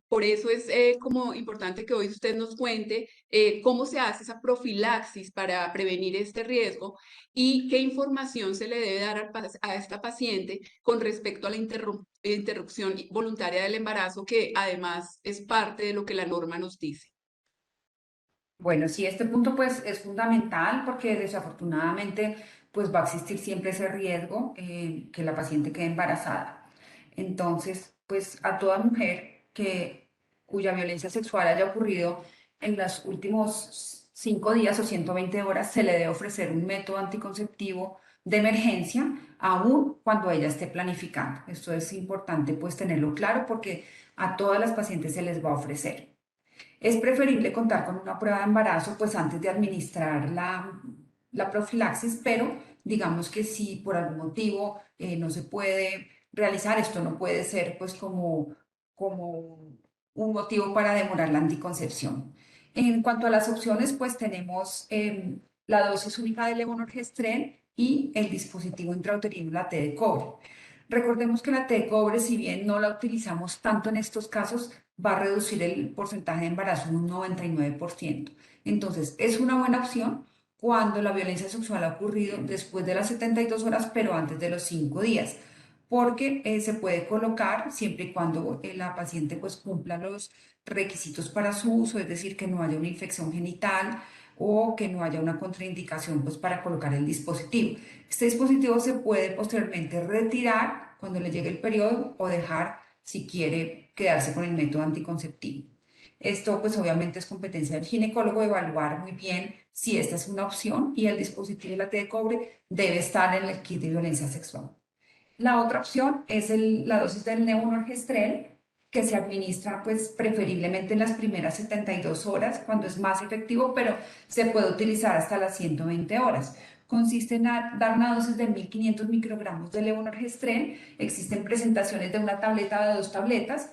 Por eso es como importante que hoy usted nos cuente cómo se hace esa profilaxis para prevenir este riesgo y qué información se le debe dar a esta paciente con respecto a la interrupción voluntaria del embarazo, que además es parte de lo que la norma nos dice. Bueno, sí, este punto pues es fundamental porque desafortunadamente pues va a existir siempre ese riesgo que la paciente quede embarazada. Entonces, pues a toda mujer cuya violencia sexual haya ocurrido en los últimos 5 días o 120 horas se le debe ofrecer un método anticonceptivo de emergencia, aun cuando ella esté planificando. Esto es importante pues tenerlo claro porque a todas las pacientes se les va a ofrecer. Es preferible contar con una prueba de embarazo pues antes de administrar la profilaxis, pero digamos que si por algún motivo no se puede realizar, esto no puede ser pues como un motivo para demorar la anticoncepción. En cuanto a las opciones, pues tenemos la dosis única de levonorgestrel y el dispositivo intrauterino, la T de cobre. Recordemos que la T de cobre, si bien no la utilizamos tanto en estos casos, va a reducir el porcentaje de embarazo en un 99%. Entonces, es una buena opción cuando la violencia sexual ha ocurrido después de las 72 horas, pero antes de los 5 días, porque se puede colocar siempre y cuando la paciente pues cumpla los requisitos para su uso, es decir, que no haya una infección genital, o que no haya una contraindicación pues, para colocar el dispositivo. Este dispositivo se puede posteriormente retirar cuando le llegue el periodo o dejar si quiere quedarse con el método anticonceptivo. Esto pues obviamente es competencia del ginecólogo evaluar muy bien si esta es una opción y el dispositivo de la T de cobre debe estar en el kit de violencia sexual. La otra opción es la dosis del levonorgestrel, que se administra pues preferiblemente en las primeras 72 horas cuando es más efectivo, pero se puede utilizar hasta las 120 horas. Consiste en dar una dosis de 1500 microgramos de levonorgestrel. Existen presentaciones de una tableta de 2 tabletas.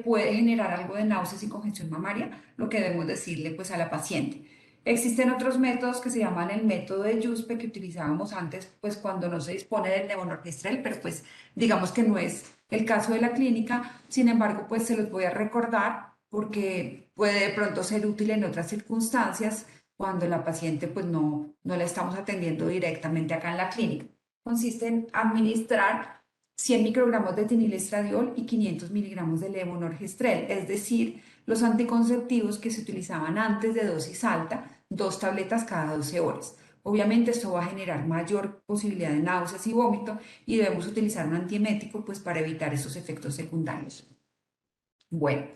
Puede generar algo de náuseas y congestión mamaria, lo que debemos decirle pues a la paciente. Existen otros métodos que se llaman el método de Yuspe que utilizábamos antes, pues cuando no se dispone del levonorgestrel, pero pues digamos que no es el caso de la clínica. Sin embargo, pues se los voy a recordar porque puede de pronto ser útil en otras circunstancias cuando la paciente pues no la estamos atendiendo directamente acá en la clínica. Consiste en administrar 100 microgramos de etinilestradiol y 500 miligramos de levonorgestrel, es decir, los anticonceptivos que se utilizaban antes de dosis alta, 2 tabletas cada 12 horas. Obviamente esto va a generar mayor posibilidad de náuseas y vómito y debemos utilizar un antiemético pues para evitar esos efectos secundarios. Bueno,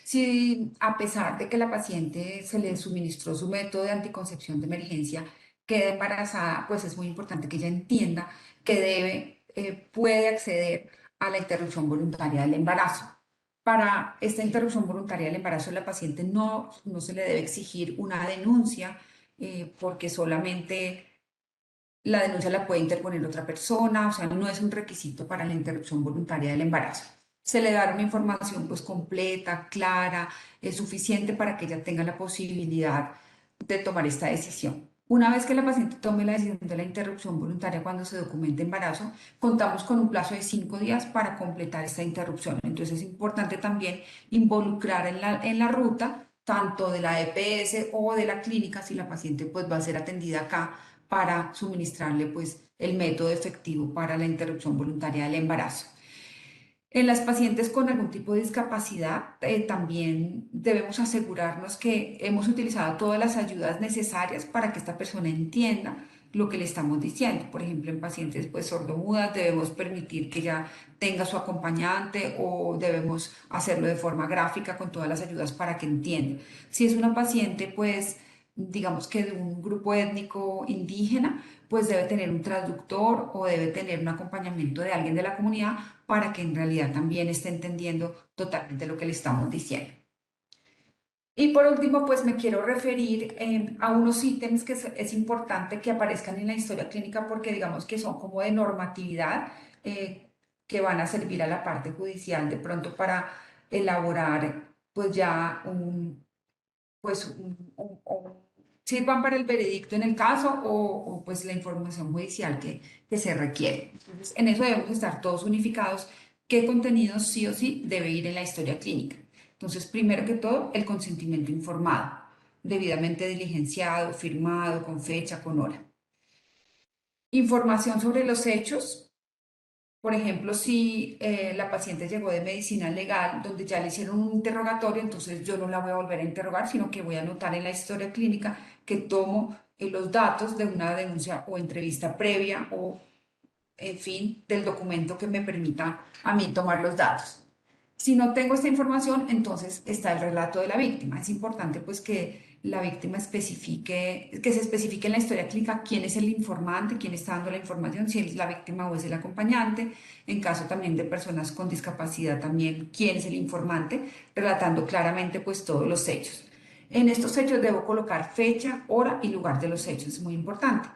si a pesar de que la paciente se le suministró su método de anticoncepción de emergencia, queda embarazada, pues es muy importante que ella entienda que puede acceder a la interrupción voluntaria del embarazo. Para esta interrupción voluntaria del embarazo, la paciente no se le debe exigir una denuncia porque solamente la denuncia la puede interponer otra persona, o sea, no es un requisito para la interrupción voluntaria del embarazo. Se le da una información pues completa, clara, suficiente para que ella tenga la posibilidad de tomar esta decisión. Una vez que la paciente tome la decisión de la interrupción voluntaria cuando se documente embarazo, contamos con un plazo de 5 días para completar esta interrupción. Entonces es importante también involucrar en la ruta tanto de la EPS o de la clínica si la paciente pues va a ser atendida acá para suministrarle pues el método efectivo para la interrupción voluntaria del embarazo. En las pacientes con algún tipo de discapacidad, también debemos asegurarnos que hemos utilizado todas las ayudas necesarias para que esta persona entienda lo que le estamos diciendo. Por ejemplo, en pacientes pues sordomudas debemos permitir que ella tenga su acompañante o debemos hacerlo de forma gráfica con todas las ayudas para que entienda. Si es una paciente pues digamos que de un grupo étnico indígena, pues debe tener un traductor o debe tener un acompañamiento de alguien de la comunidad para que en realidad también esté entendiendo totalmente lo que le estamos diciendo. Y por último, pues me quiero referir a unos ítems que es importante que aparezcan en la historia clínica porque digamos que son como de normatividad que van a servir a la parte judicial de pronto para elaborar pues ya sirvan para el veredicto en el caso o pues la información judicial que se requiere. Entonces, en eso debemos estar todos unificados, qué contenido sí o sí debe ir en la historia clínica. Entonces, primero que todo, el consentimiento informado, debidamente diligenciado, firmado, con fecha, con hora. Información sobre los hechos. Por ejemplo, si la paciente llegó de medicina legal, donde ya le hicieron un interrogatorio, entonces yo no la voy a volver a interrogar, sino que voy a anotar en la historia clínica que tomo los datos de una denuncia o entrevista previa o, en fin, del documento que me permita a mí tomar los datos. Si no tengo esta información, entonces está el relato de la víctima. Es importante pues que la víctima especifique, que se especifique en la historia clínica quién es el informante, quién está dando la información, si es la víctima o es el acompañante. En caso también de personas con discapacidad también, quién es el informante, relatando claramente pues todos los hechos. En estos hechos debo colocar fecha, hora y lugar de los hechos, es muy importante.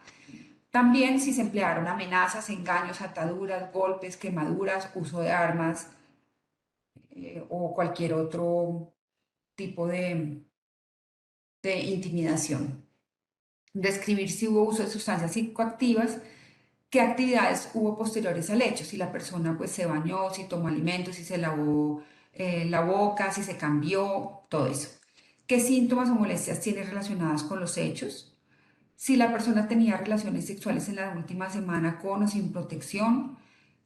También si se emplearon amenazas, engaños, ataduras, golpes, quemaduras, uso de armas, o cualquier otro tipo de intimidación. Describir si hubo uso de sustancias psicoactivas, qué actividades hubo posteriores al hecho, si la persona pues se bañó, si tomó alimentos, si se lavó la boca, si se cambió, todo eso. ¿Qué síntomas o molestias tiene relacionadas con los hechos? Si la persona tenía relaciones sexuales en la última semana con o sin protección,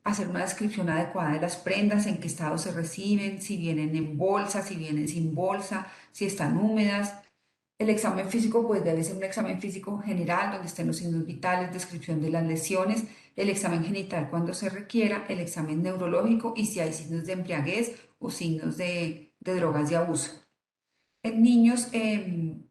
hacer una descripción adecuada de las prendas, en qué estado se reciben, si vienen en bolsa, si vienen sin bolsa, si están húmedas, El examen físico pues debe ser un examen físico general donde estén los signos vitales, descripción de las lesiones, el examen genital cuando se requiera, el examen neurológico y si hay signos de embriaguez o signos de drogas de abuso. En niños, en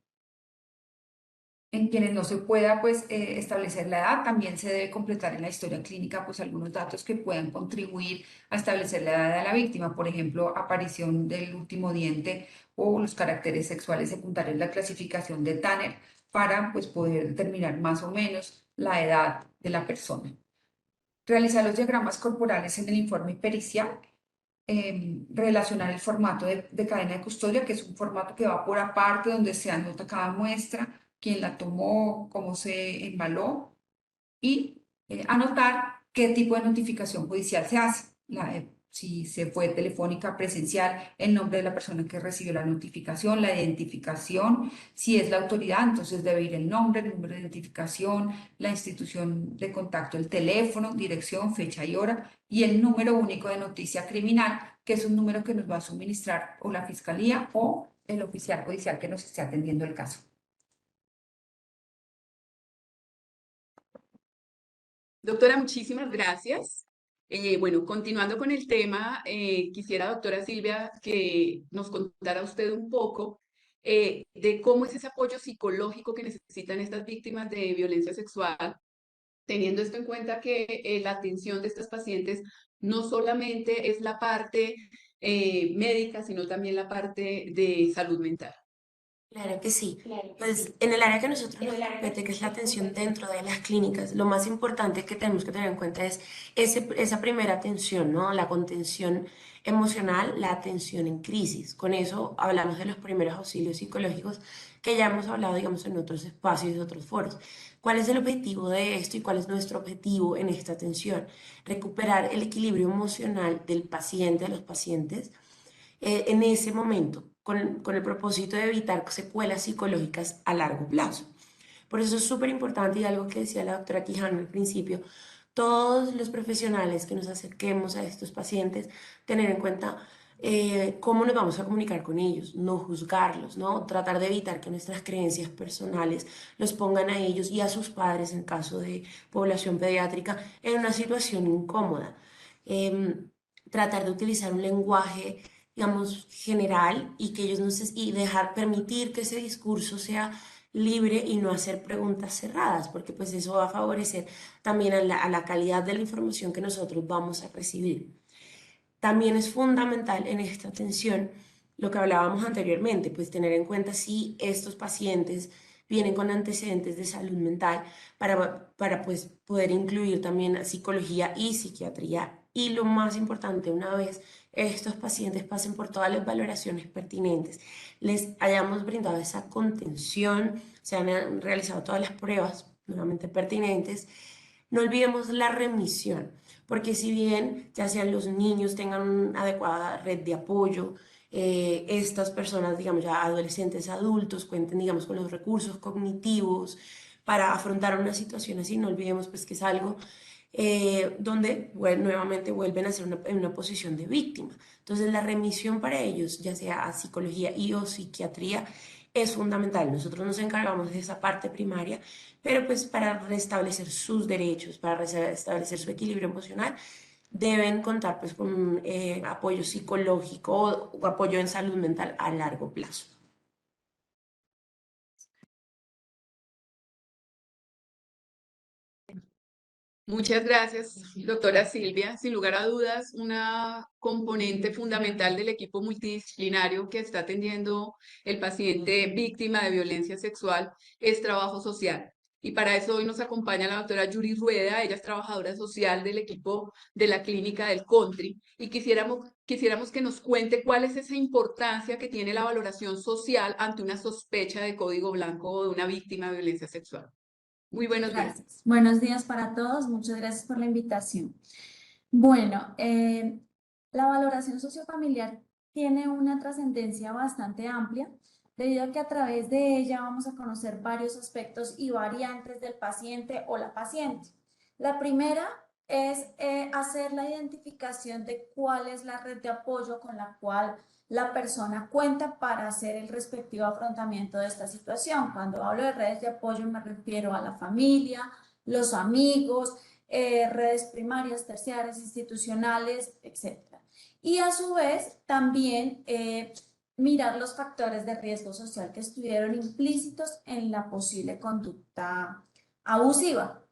quienes no se pueda pues, establecer la edad, también se debe completar en la historia clínica pues, algunos datos que puedan contribuir a establecer la edad de la víctima, por ejemplo, aparición del último diente o los caracteres sexuales secundarios, la clasificación de Tanner, para pues, poder determinar más o menos la edad de la persona. Realizar los diagramas corporales en el informe pericial, relacionar el formato de cadena de custodia, que es un formato que va por aparte, donde se anota cada muestra, quién la tomó, cómo se embaló, y anotar qué tipo de notificación judicial se hace, si se fue telefónica, presencial, el nombre de la persona que recibió la notificación, la identificación, si es la autoridad, entonces debe ir el nombre, el número de identificación, la institución de contacto, el teléfono, dirección, fecha y hora, y el número único de noticia criminal, que es un número que nos va a suministrar o la fiscalía o el oficial judicial que nos esté atendiendo el caso. Doctora, muchísimas gracias. Bueno, continuando con el tema, quisiera, doctora Silvia, que nos contara usted un poco de cómo es ese apoyo psicológico que necesitan estas víctimas de violencia sexual, teniendo esto en cuenta que la atención de estas pacientes no solamente es la parte médica, sino también la parte de salud mental. Claro que sí. Pues en el área que nosotros nos compete, que es la atención dentro de las clínicas, lo más importante que tenemos que tener en cuenta es esa primera atención, ¿no? La contención emocional, la atención en crisis. Con eso hablamos de los primeros auxilios psicológicos que ya hemos hablado, digamos, en otros espacios y otros foros. ¿Cuál es el objetivo de esto y cuál es nuestro objetivo en esta atención? Recuperar el equilibrio emocional del paciente, de los pacientes, en ese momento, con el propósito de evitar secuelas psicológicas a largo plazo. Por eso es súper importante y algo que decía la doctora Quijano al principio, todos los profesionales que nos acerquemos a estos pacientes, tener en cuenta cómo nos vamos a comunicar con ellos, no juzgarlos, ¿no? Tratar de evitar que nuestras creencias personales los pongan a ellos y a sus padres, en caso de población pediátrica, en una situación incómoda. Tratar de utilizar un lenguaje, digamos, general y que ellos no se, y dejar permitir que ese discurso sea libre y no hacer preguntas cerradas, porque pues eso va a favorecer también a la calidad de la información que nosotros vamos a recibir. También es fundamental en esta atención lo que hablábamos anteriormente, pues tener en cuenta si estos pacientes vienen con antecedentes de salud mental para pues poder incluir también psicología y psiquiatría. Y lo más importante, una vez estos pacientes pasen por todas las valoraciones pertinentes, les hayamos brindado esa contención, se han realizado todas las pruebas nuevamente pertinentes, no olvidemos la remisión, porque si bien ya sean los niños tengan una adecuada red de apoyo, estas personas, digamos ya adolescentes, adultos, cuenten, digamos, con los recursos cognitivos para afrontar una situación así, no olvidemos pues que es algo donde nuevamente vuelven a ser en una posición de víctima. Entonces la remisión para ellos, ya sea a psicología y o psiquiatría, es fundamental. Nosotros nos encargamos de esa parte primaria, pero pues para restablecer sus derechos, para restablecer su equilibrio emocional, deben contar pues con apoyo psicológico o apoyo en salud mental a largo plazo. Muchas gracias, doctora Silvia. Sin lugar a dudas, una componente fundamental del equipo multidisciplinario que está atendiendo el paciente víctima de violencia sexual es trabajo social. Y para eso hoy nos acompaña la doctora Yuri Rueda, ella es trabajadora social del equipo de la clínica del Country. Y quisiéramos que nos cuente cuál es esa importancia que tiene la valoración social ante una sospecha de código blanco o de una víctima de violencia sexual. Muy buenos días. Gracias. Buenos días para todos. Muchas gracias por la invitación. Bueno, la valoración sociofamiliar tiene una trascendencia bastante amplia, debido a que a través de ella vamos a conocer varios aspectos y variantes del paciente o la paciente. La primera es hacer la identificación de cuál es la red de apoyo con la cual la persona cuenta para hacer el respectivo afrontamiento de esta situación. Cuando hablo de redes de apoyo me refiero a la familia, los amigos, redes primarias, terciarias, institucionales, etc. Y a su vez también mirar los factores de riesgo social que estuvieron implícitos en la posible conducta abusiva.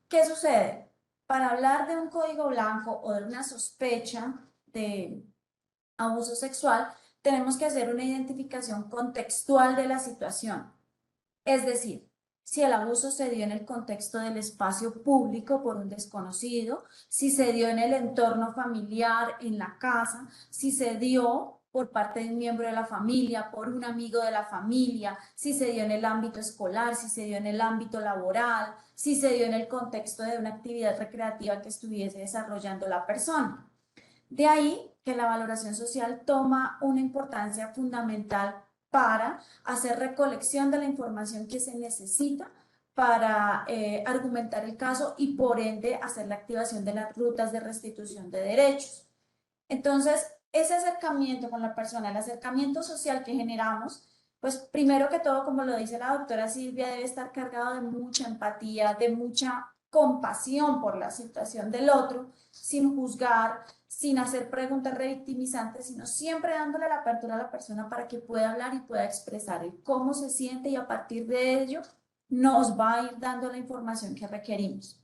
¿Qué sucede? Para hablar de un código blanco o de una sospecha de abuso sexual, tenemos que hacer una identificación contextual de la situación. Es decir, si el abuso se dio en el contexto del espacio público por un desconocido, si se dio en el entorno familiar, en la casa, si se dio por parte de un miembro de la familia, por un amigo de la familia, si se dio en el ámbito escolar, si se dio en el ámbito laboral, si se dio en el contexto de una actividad recreativa que estuviese desarrollando la persona. De ahí que la valoración social toma una importancia fundamental para hacer recolección de la información que se necesita para argumentar el caso y por ende hacer la activación de las rutas de restitución de derechos. Entonces, ese acercamiento con la persona, el acercamiento social que generamos, pues primero que todo, como lo dice la doctora Silvia, debe estar cargado de mucha empatía, de mucha compasión por la situación del otro, sin juzgar, sin hacer preguntas revictimizantes, sino siempre dándole la apertura a la persona para que pueda hablar y pueda expresar el cómo se siente y a partir de ello nos va a ir dando la información que requerimos.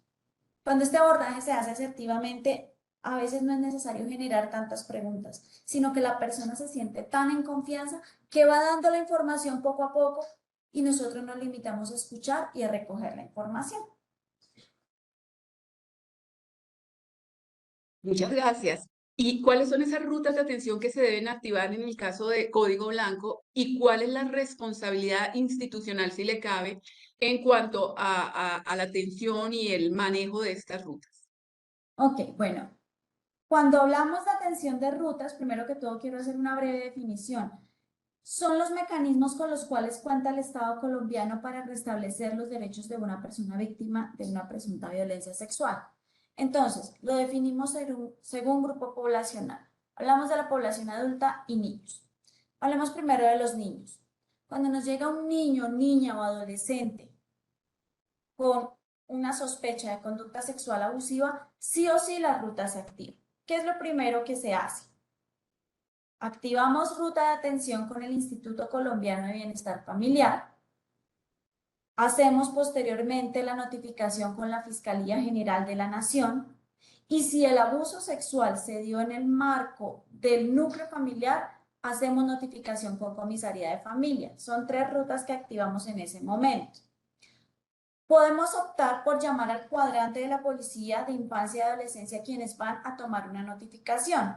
Cuando este abordaje se hace asertivamente, a veces no es necesario generar tantas preguntas, sino que la persona se siente tan en confianza que va dando la información poco a poco y nosotros nos limitamos a escuchar y a recoger la información. Muchas gracias. ¿Y cuáles son esas rutas de atención que se deben activar en el caso de Código Blanco y cuál es la responsabilidad institucional, si le cabe, en cuanto a la atención y el manejo de estas rutas? Ok, bueno, cuando hablamos de atención de rutas, primero que todo quiero hacer una breve definición. Son los mecanismos con los cuales cuenta el Estado colombiano para restablecer los derechos de una persona víctima de una presunta violencia sexual. Entonces, lo definimos según grupo poblacional. Hablamos de la población adulta y niños. Hablemos primero de los niños. Cuando nos llega un niño, niña o adolescente con una sospecha de conducta sexual abusiva, sí o sí la ruta se activa. ¿Qué es lo primero que se hace? Activamos ruta de atención con el Instituto Colombiano de Bienestar Familiar. Hacemos posteriormente la notificación con la Fiscalía General de la Nación. Y si el abuso sexual se dio en el marco del núcleo familiar, hacemos notificación con Comisaría de Familia. Son 3 rutas que activamos en ese momento. Podemos optar por llamar al cuadrante de la Policía de Infancia y Adolescencia quienes van a tomar una notificación.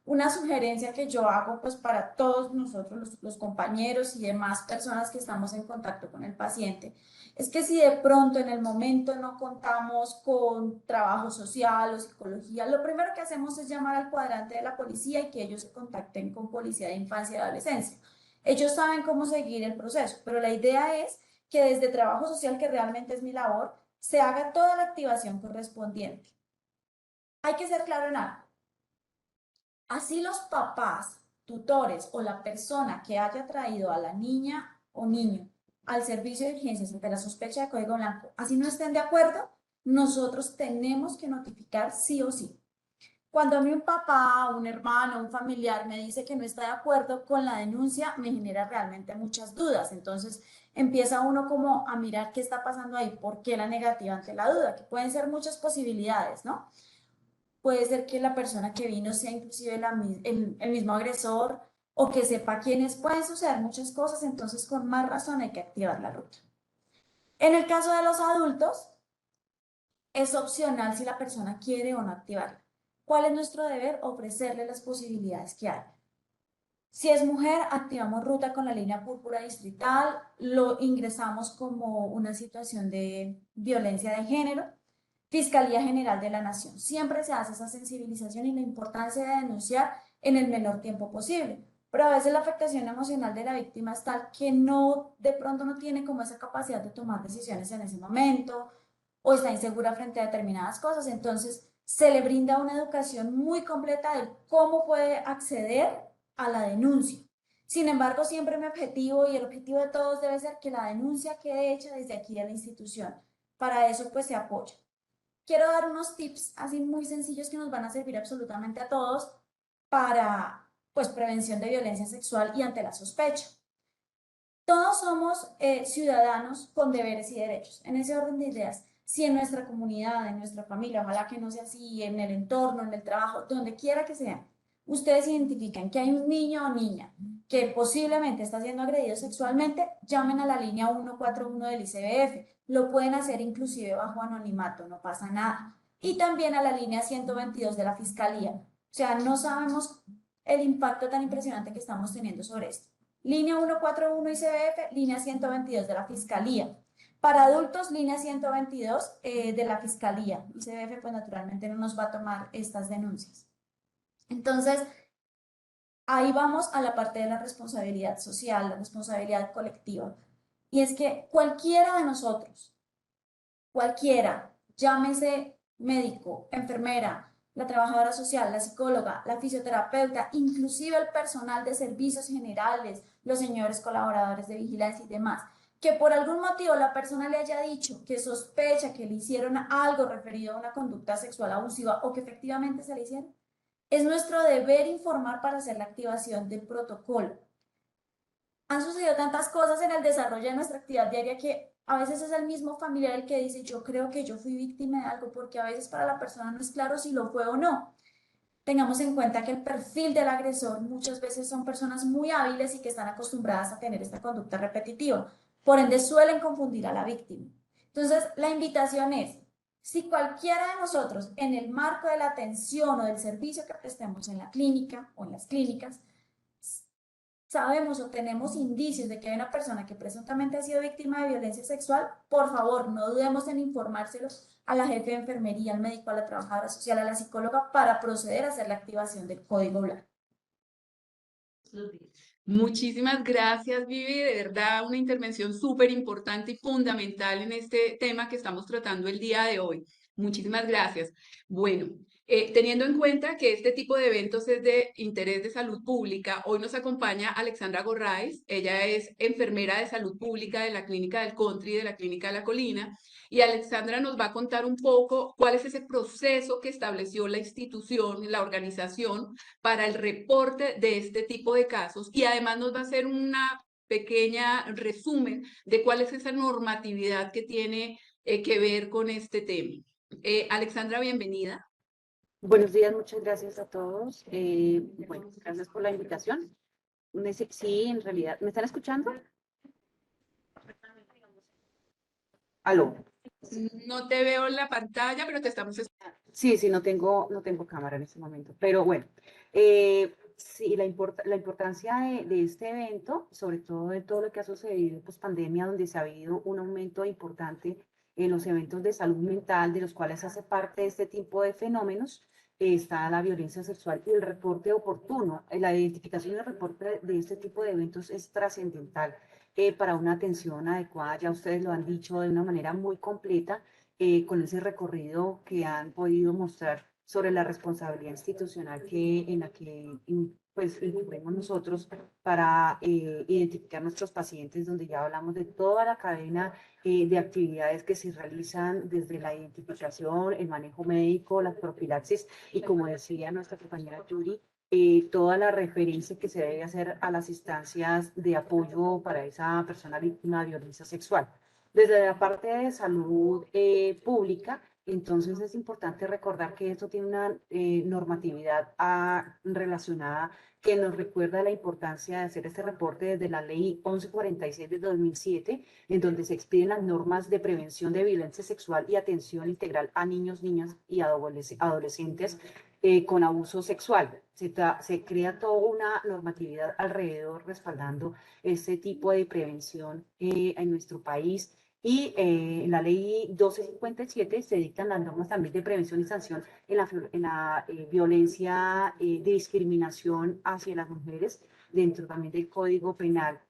Una sugerencia que yo hago pues para todos nosotros, los compañeros y demás personas que estamos en contacto con el paciente, es que si de pronto en el momento no contamos con trabajo social o psicología, lo primero que hacemos es llamar al cuadrante de la policía y que ellos se contacten con Policía de Infancia y Adolescencia. Ellos saben cómo seguir el proceso, pero la idea es que desde trabajo social, que realmente es mi labor, se haga toda la activación correspondiente. Hay que ser claro en algo. Así los papás, tutores o la persona que haya traído a la niña o niño al servicio de urgencias ante la sospecha de código blanco, así no estén de acuerdo, nosotros tenemos que notificar sí o sí. Cuando a mí un papá, un hermano, un familiar me dice que no está de acuerdo con la denuncia, me genera realmente muchas dudas. Entonces empieza uno como a mirar qué está pasando ahí, por qué la negativa ante la duda, que pueden ser muchas posibilidades, ¿no? Puede ser que la persona que vino sea inclusive el mismo agresor o que sepa quiénes, pueden suceder muchas cosas, entonces con más razón hay que activar la ruta. En el caso de los adultos, es opcional si la persona quiere o no activarla. ¿Cuál es nuestro deber? Ofrecerle las posibilidades que hay. Si es mujer, activamos ruta con la línea púrpura distrital, lo ingresamos como una situación de violencia de género. Fiscalía General de la Nación. Siempre se hace esa sensibilización y la importancia de denunciar en el menor tiempo posible. Pero a veces la afectación emocional de la víctima es tal que de pronto no tiene como esa capacidad de tomar decisiones en ese momento o está insegura frente a determinadas cosas. Entonces se le brinda una educación muy completa de cómo puede acceder a la denuncia. Sin embargo, siempre mi objetivo y el objetivo de todos debe ser que la denuncia quede hecha desde aquí de la institución. Para eso, pues, se apoya. Quiero dar unos tips así muy sencillos que nos van a servir absolutamente a todos para, pues, prevención de violencia sexual y ante la sospecha. Todos somos ciudadanos con deberes y derechos. En ese orden de ideas, si en nuestra comunidad, en nuestra familia, ojalá que no sea así, en el entorno, en el trabajo, donde quiera que sea, ustedes identifican que hay un niño o niña que posiblemente está siendo agredido sexualmente, llamen a la línea 141 del ICBF. Lo pueden hacer inclusive bajo anonimato, no pasa nada. Y también a la línea 122 de la Fiscalía. O sea, no sabemos el impacto tan impresionante que estamos teniendo sobre esto. Línea 141 ICBF, línea 122 de la Fiscalía. Para adultos, línea 122 de la Fiscalía. ICBF, pues naturalmente no nos va a tomar estas denuncias. Entonces, ahí vamos a la parte de la responsabilidad social, la responsabilidad colectiva. Y es que cualquiera de nosotros, cualquiera, llámese médico, enfermera, la trabajadora social, la psicóloga, la fisioterapeuta, inclusive el personal de servicios generales, los señores colaboradores de vigilancia y demás, que por algún motivo la persona le haya dicho que sospecha que le hicieron algo referido a una conducta sexual abusiva o que efectivamente se le hicieron, es nuestro deber informar para hacer la activación del protocolo. Han sucedido tantas cosas en el desarrollo de nuestra actividad diaria que a veces es el mismo familiar el que dice, yo creo que yo fui víctima de algo, porque a veces para la persona no es claro si lo fue o no. Tengamos en cuenta que el perfil del agresor muchas veces son personas muy hábiles y que están acostumbradas a tener esta conducta repetitiva. Por ende, suelen confundir a la víctima. Entonces, la invitación es, si cualquiera de nosotros, en el marco de la atención o del servicio que prestemos en la clínica o en las clínicas, sabemos o tenemos indicios de que hay una persona que presuntamente ha sido víctima de violencia sexual, por favor, no dudemos en informárselo a la jefe de enfermería, al médico, a la trabajadora social, a la psicóloga, para proceder a hacer la activación del código blanco. Muchísimas gracias, Vivi. De verdad, una intervención súper importante y fundamental en este tema que estamos tratando el día de hoy. Muchísimas gracias. Bueno, teniendo en cuenta que este tipo de eventos es de interés de salud pública, hoy nos acompaña Alexandra Gorraiz. Ella es enfermera de salud pública de la Clínica del Country y de la Clínica de la Colina. Y Alexandra nos va a contar un poco cuál es ese proceso que estableció la institución, la organización, para el reporte de este tipo de casos. Y además nos va a hacer una pequeña resumen de cuál es esa normatividad que tiene que ver con este tema. Alexandra, bienvenida. Buenos días, muchas gracias a todos. Bueno, gracias por la invitación. Sí, en realidad, ¿me están escuchando? Aló. No te veo en la pantalla, pero te estamos escuchando. Sí, no tengo cámara en este momento, pero bueno, sí, la importancia de este evento, sobre todo de todo lo que ha sucedido post pandemia, donde se ha habido un aumento importante en los eventos de salud mental, de los cuales hace parte de este tipo de fenómenos, está la violencia sexual y el reporte oportuno. La identificación y el reporte de este tipo de eventos es trascendental para una atención adecuada, ya ustedes lo han dicho de una manera muy completa, con ese recorrido que han podido mostrar sobre la responsabilidad institucional en la que pues incurrimos nosotros para identificar nuestros pacientes, donde ya hablamos de toda la cadena de actividades que se realizan desde la identificación, el manejo médico, la profilaxis y, como decía nuestra compañera Yuri, toda la referencia que se debe hacer a las instancias de apoyo para esa persona víctima de violencia sexual. Desde la parte de salud pública, entonces es importante recordar que esto tiene una normatividad relacionada que nos recuerda la importancia de hacer este reporte desde la ley 1146 de 2007, en donde se expiden las normas de prevención de violencia sexual y atención integral a niños, niñas y adolescentes con abuso sexual. Se crea toda una normatividad alrededor respaldando este tipo de prevención en nuestro país. Y en la ley 1257 se dictan las normas también de prevención y sanción en la violencia de discriminación hacia las mujeres, dentro también del Código Penal.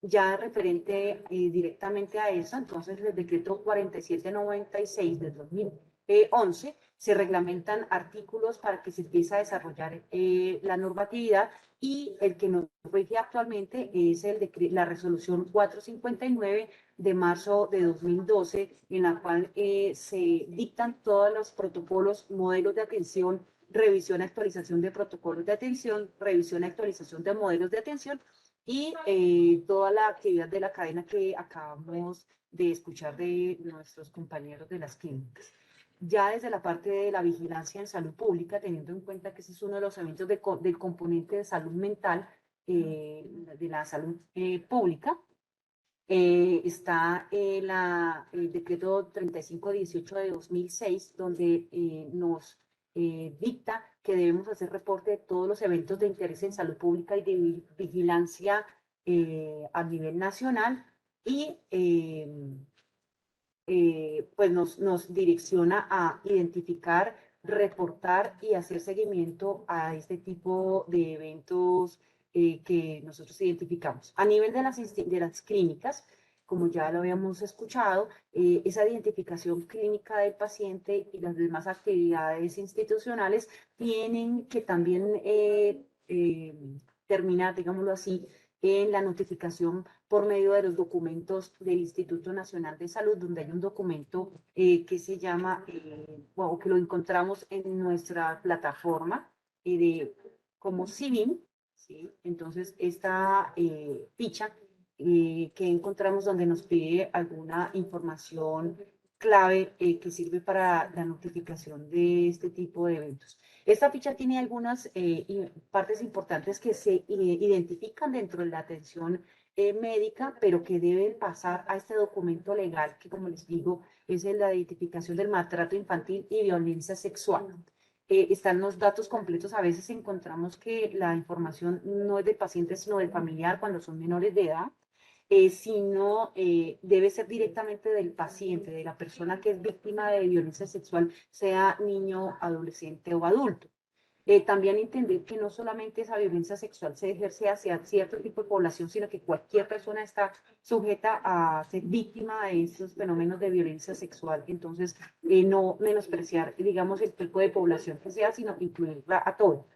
Ya referente directamente a eso, entonces el decreto 4796 del 2000 2011 se reglamentan artículos para que se empiece a desarrollar la normatividad, y el que nos rige actualmente es la resolución 459 de marzo de 2012, en la cual se dictan todos los protocolos, modelos de atención, revisión y actualización de protocolos de atención, revisión y actualización de modelos de atención, y toda la actividad de la cadena que acabamos de escuchar de nuestros compañeros de las clínicas. Ya desde la parte de la vigilancia en salud pública, teniendo en cuenta que ese es uno de los eventos del componente de salud mental, de la salud pública, está el decreto 3518 de 2006, donde nos dicta que debemos hacer reporte de todos los eventos de interés en salud pública y de vigilancia a nivel nacional, y pues nos direcciona a identificar, reportar y hacer seguimiento a este tipo de eventos que nosotros identificamos. A nivel de las clínicas, como ya lo habíamos escuchado, esa identificación clínica del paciente y las demás actividades institucionales tienen que también terminar, digámoslo así, en la notificación por medio de los documentos del Instituto Nacional de Salud, donde hay un documento que se llama, o que lo encontramos en nuestra plataforma como CIVIM, ¿sí? Entonces, esta ficha que encontramos donde nos pide alguna información clave que sirve para la notificación de este tipo de eventos. Esta ficha tiene algunas partes importantes que se identifican dentro de la atención médica, pero que deben pasar a este documento legal que, como les digo, es la identificación del maltrato infantil y violencia sexual. Están los datos completos. A veces encontramos que la información no es del paciente, sino del familiar cuando son menores de edad, sino debe ser directamente del paciente, de la persona que es víctima de violencia sexual, sea niño, adolescente o adulto. También entender que no solamente esa violencia sexual se ejerce hacia cierto tipo de población, sino que cualquier persona está sujeta a ser víctima de esos fenómenos de violencia sexual. Entonces, no menospreciar, digamos, el tipo de población que sea, sino incluirla a todo.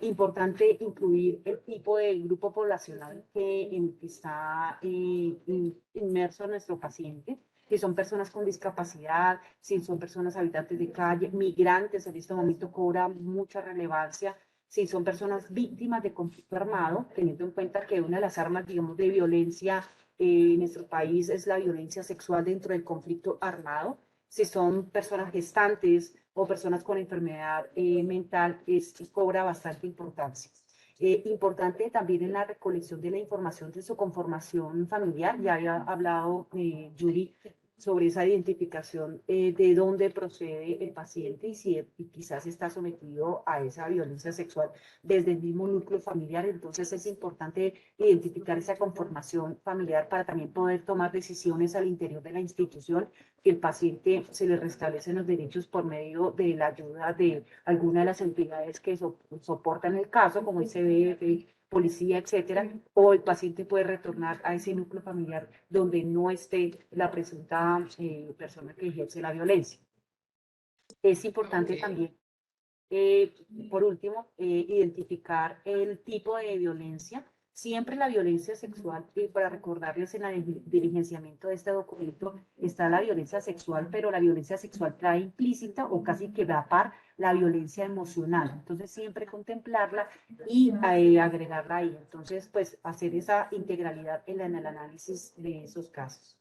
Importante incluir el tipo de grupo poblacional en que está inmerso nuestro paciente, si son personas con discapacidad, si son personas habitantes de calle, migrantes, en este momento cobra mucha relevancia, si son personas víctimas de conflicto armado, teniendo en cuenta que una de las armas, digamos, de violencia en nuestro país es la violencia sexual dentro del conflicto armado. Si son personas gestantes o personas con enfermedad mental, cobra bastante importancia. Importante también en la recolección de la información de su conformación familiar. Ya había hablado Yuri sobre esa identificación de dónde procede el paciente y si quizás está sometido a esa violencia sexual desde el mismo núcleo familiar. Entonces es importante identificar esa conformación familiar para también poder tomar decisiones al interior de la institución, que el paciente se le restablecen los derechos por medio de la ayuda de alguna de las entidades que soportan el caso, como ICBF, policía, etcétera, o el paciente puede retornar a ese núcleo familiar donde no esté la presunta persona que ejerce la violencia. Es importante también, por último, identificar el tipo de violencia. Siempre la violencia sexual, para recordarles en el diligenciamiento de este documento, está la violencia sexual, pero la violencia sexual trae implícita o casi que va a par la violencia emocional. Entonces, siempre contemplarla y agregarla ahí. Entonces, pues, hacer esa integralidad en el análisis de esos casos.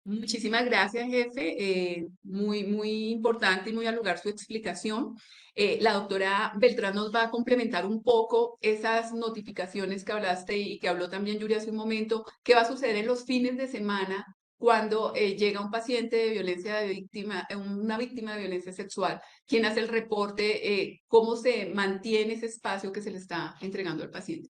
Muchísimas gracias, jefe. Muy importante y muy al lugar su explicación. La doctora Beltrán nos va a complementar un poco esas notificaciones que hablaste y que habló también Yuri hace un momento. ¿Qué va a suceder en los fines de semana cuando llega un paciente de violencia de víctima, una víctima de violencia sexual? ¿Quién hace el reporte? ¿Cómo se mantiene ese espacio que se le está entregando al paciente?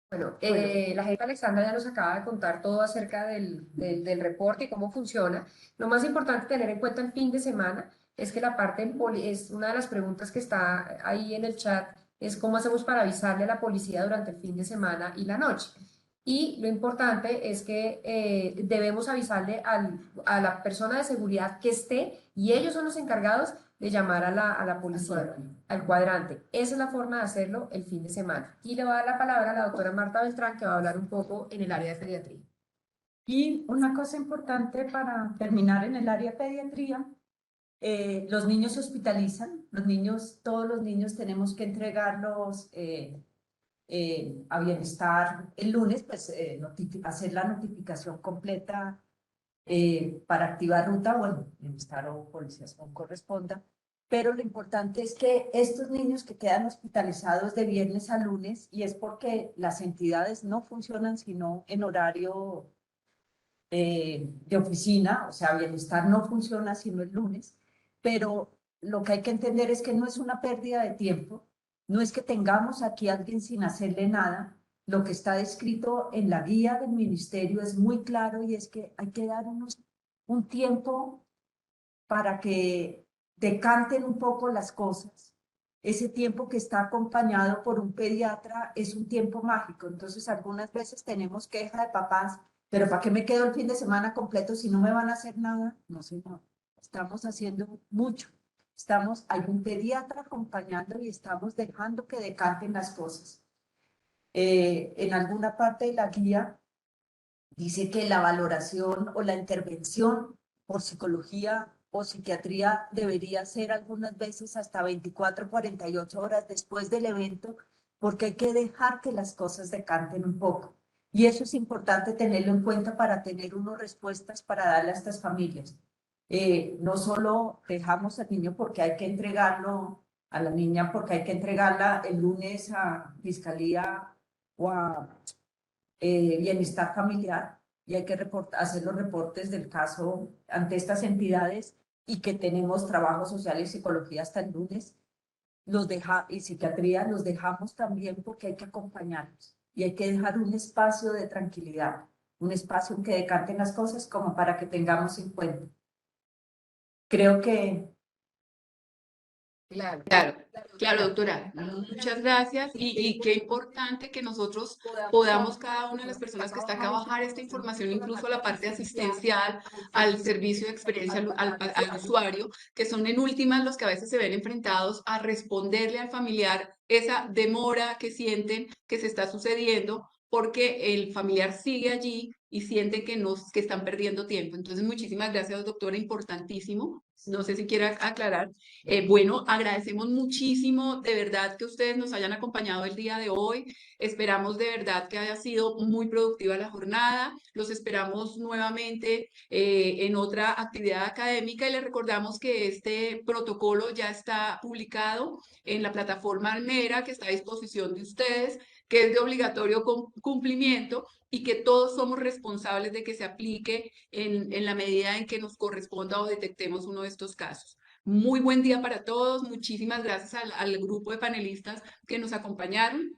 Bueno, la jefa Alexandra ya nos acaba de contar todo acerca del reporte y cómo funciona. Lo más importante tener en cuenta el fin de semana es que la parte es una de las preguntas que está ahí en el chat, es cómo hacemos para avisarle a la policía durante el fin de semana y la noche. Y lo importante es que debemos avisarle a la persona de seguridad que esté, y ellos son los encargados de llamar a la policía, al cuadrante. Esa es la forma de hacerlo el fin de semana. Y le voy a dar la palabra a la doctora Marta Beltrán, que va a hablar un poco en el área de pediatría. Y una cosa importante para terminar en el área de pediatría, los niños se hospitalizan, todos los niños tenemos que entregarlos a bienestar el lunes, pues hacer la notificación completa para activar ruta, bueno, bienestar o policía según corresponda, pero lo importante es que estos niños que quedan hospitalizados de viernes a lunes, y es porque las entidades no funcionan sino en horario de oficina, o sea, bienestar no funciona sino el lunes, pero lo que hay que entender es que no es una pérdida de tiempo, no es que tengamos aquí a alguien sin hacerle nada, lo que está descrito en la guía del ministerio es muy claro y es que hay que dar un tiempo para que decanten un poco las cosas. Ese tiempo que está acompañado por un pediatra es un tiempo mágico. Entonces, algunas veces tenemos queja de papás, pero ¿para qué me quedo el fin de semana completo si no me van a hacer nada? No, señor. Estamos haciendo mucho. Hay un pediatra acompañando y estamos dejando que decanten las cosas. En alguna parte de la guía dice que la valoración o la intervención por psicología o psiquiatría debería ser algunas veces hasta 24, 48 horas después del evento, porque hay que dejar que las cosas decanten un poco. Y eso es importante tenerlo en cuenta para tener unas respuestas para darle a estas familias. No solo dejamos al niño porque hay que entregarlo, a la niña porque hay que entregarla el lunes a fiscalía o a bienestar familiar, y hay que hacer los reportes del caso ante estas entidades, y que tenemos trabajo social y psicología hasta el lunes, y psiquiatría los dejamos también porque hay que acompañarlos y hay que dejar un espacio de tranquilidad, un espacio en que decanten las cosas como para que tengamos en cuenta. Creo que... Claro, doctora. Muchas gracias y qué importante que nosotros podamos, cada una de las personas que está acá, bajar esta información incluso a la parte asistencial, al servicio de experiencia al usuario, que son en últimas los que a veces se ven enfrentados a responderle al familiar esa demora que sienten que se está sucediendo, porque el familiar sigue allí y siente que están perdiendo tiempo. Entonces, muchísimas gracias, doctora, importantísimo. No sé si quiere aclarar. Bueno, agradecemos muchísimo de verdad que ustedes nos hayan acompañado el día de hoy. Esperamos de verdad que haya sido muy productiva la jornada. Los esperamos nuevamente en otra actividad académica, y les recordamos que este protocolo ya está publicado en la plataforma Almera, que está a disposición de ustedes, que es de obligatorio cumplimiento, y que todos somos responsables de que se aplique en la medida en que nos corresponda o detectemos uno de estos casos. Muy buen día para todos. Muchísimas gracias al grupo de panelistas que nos acompañaron,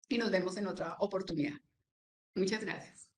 y nos vemos en otra oportunidad. Muchas gracias.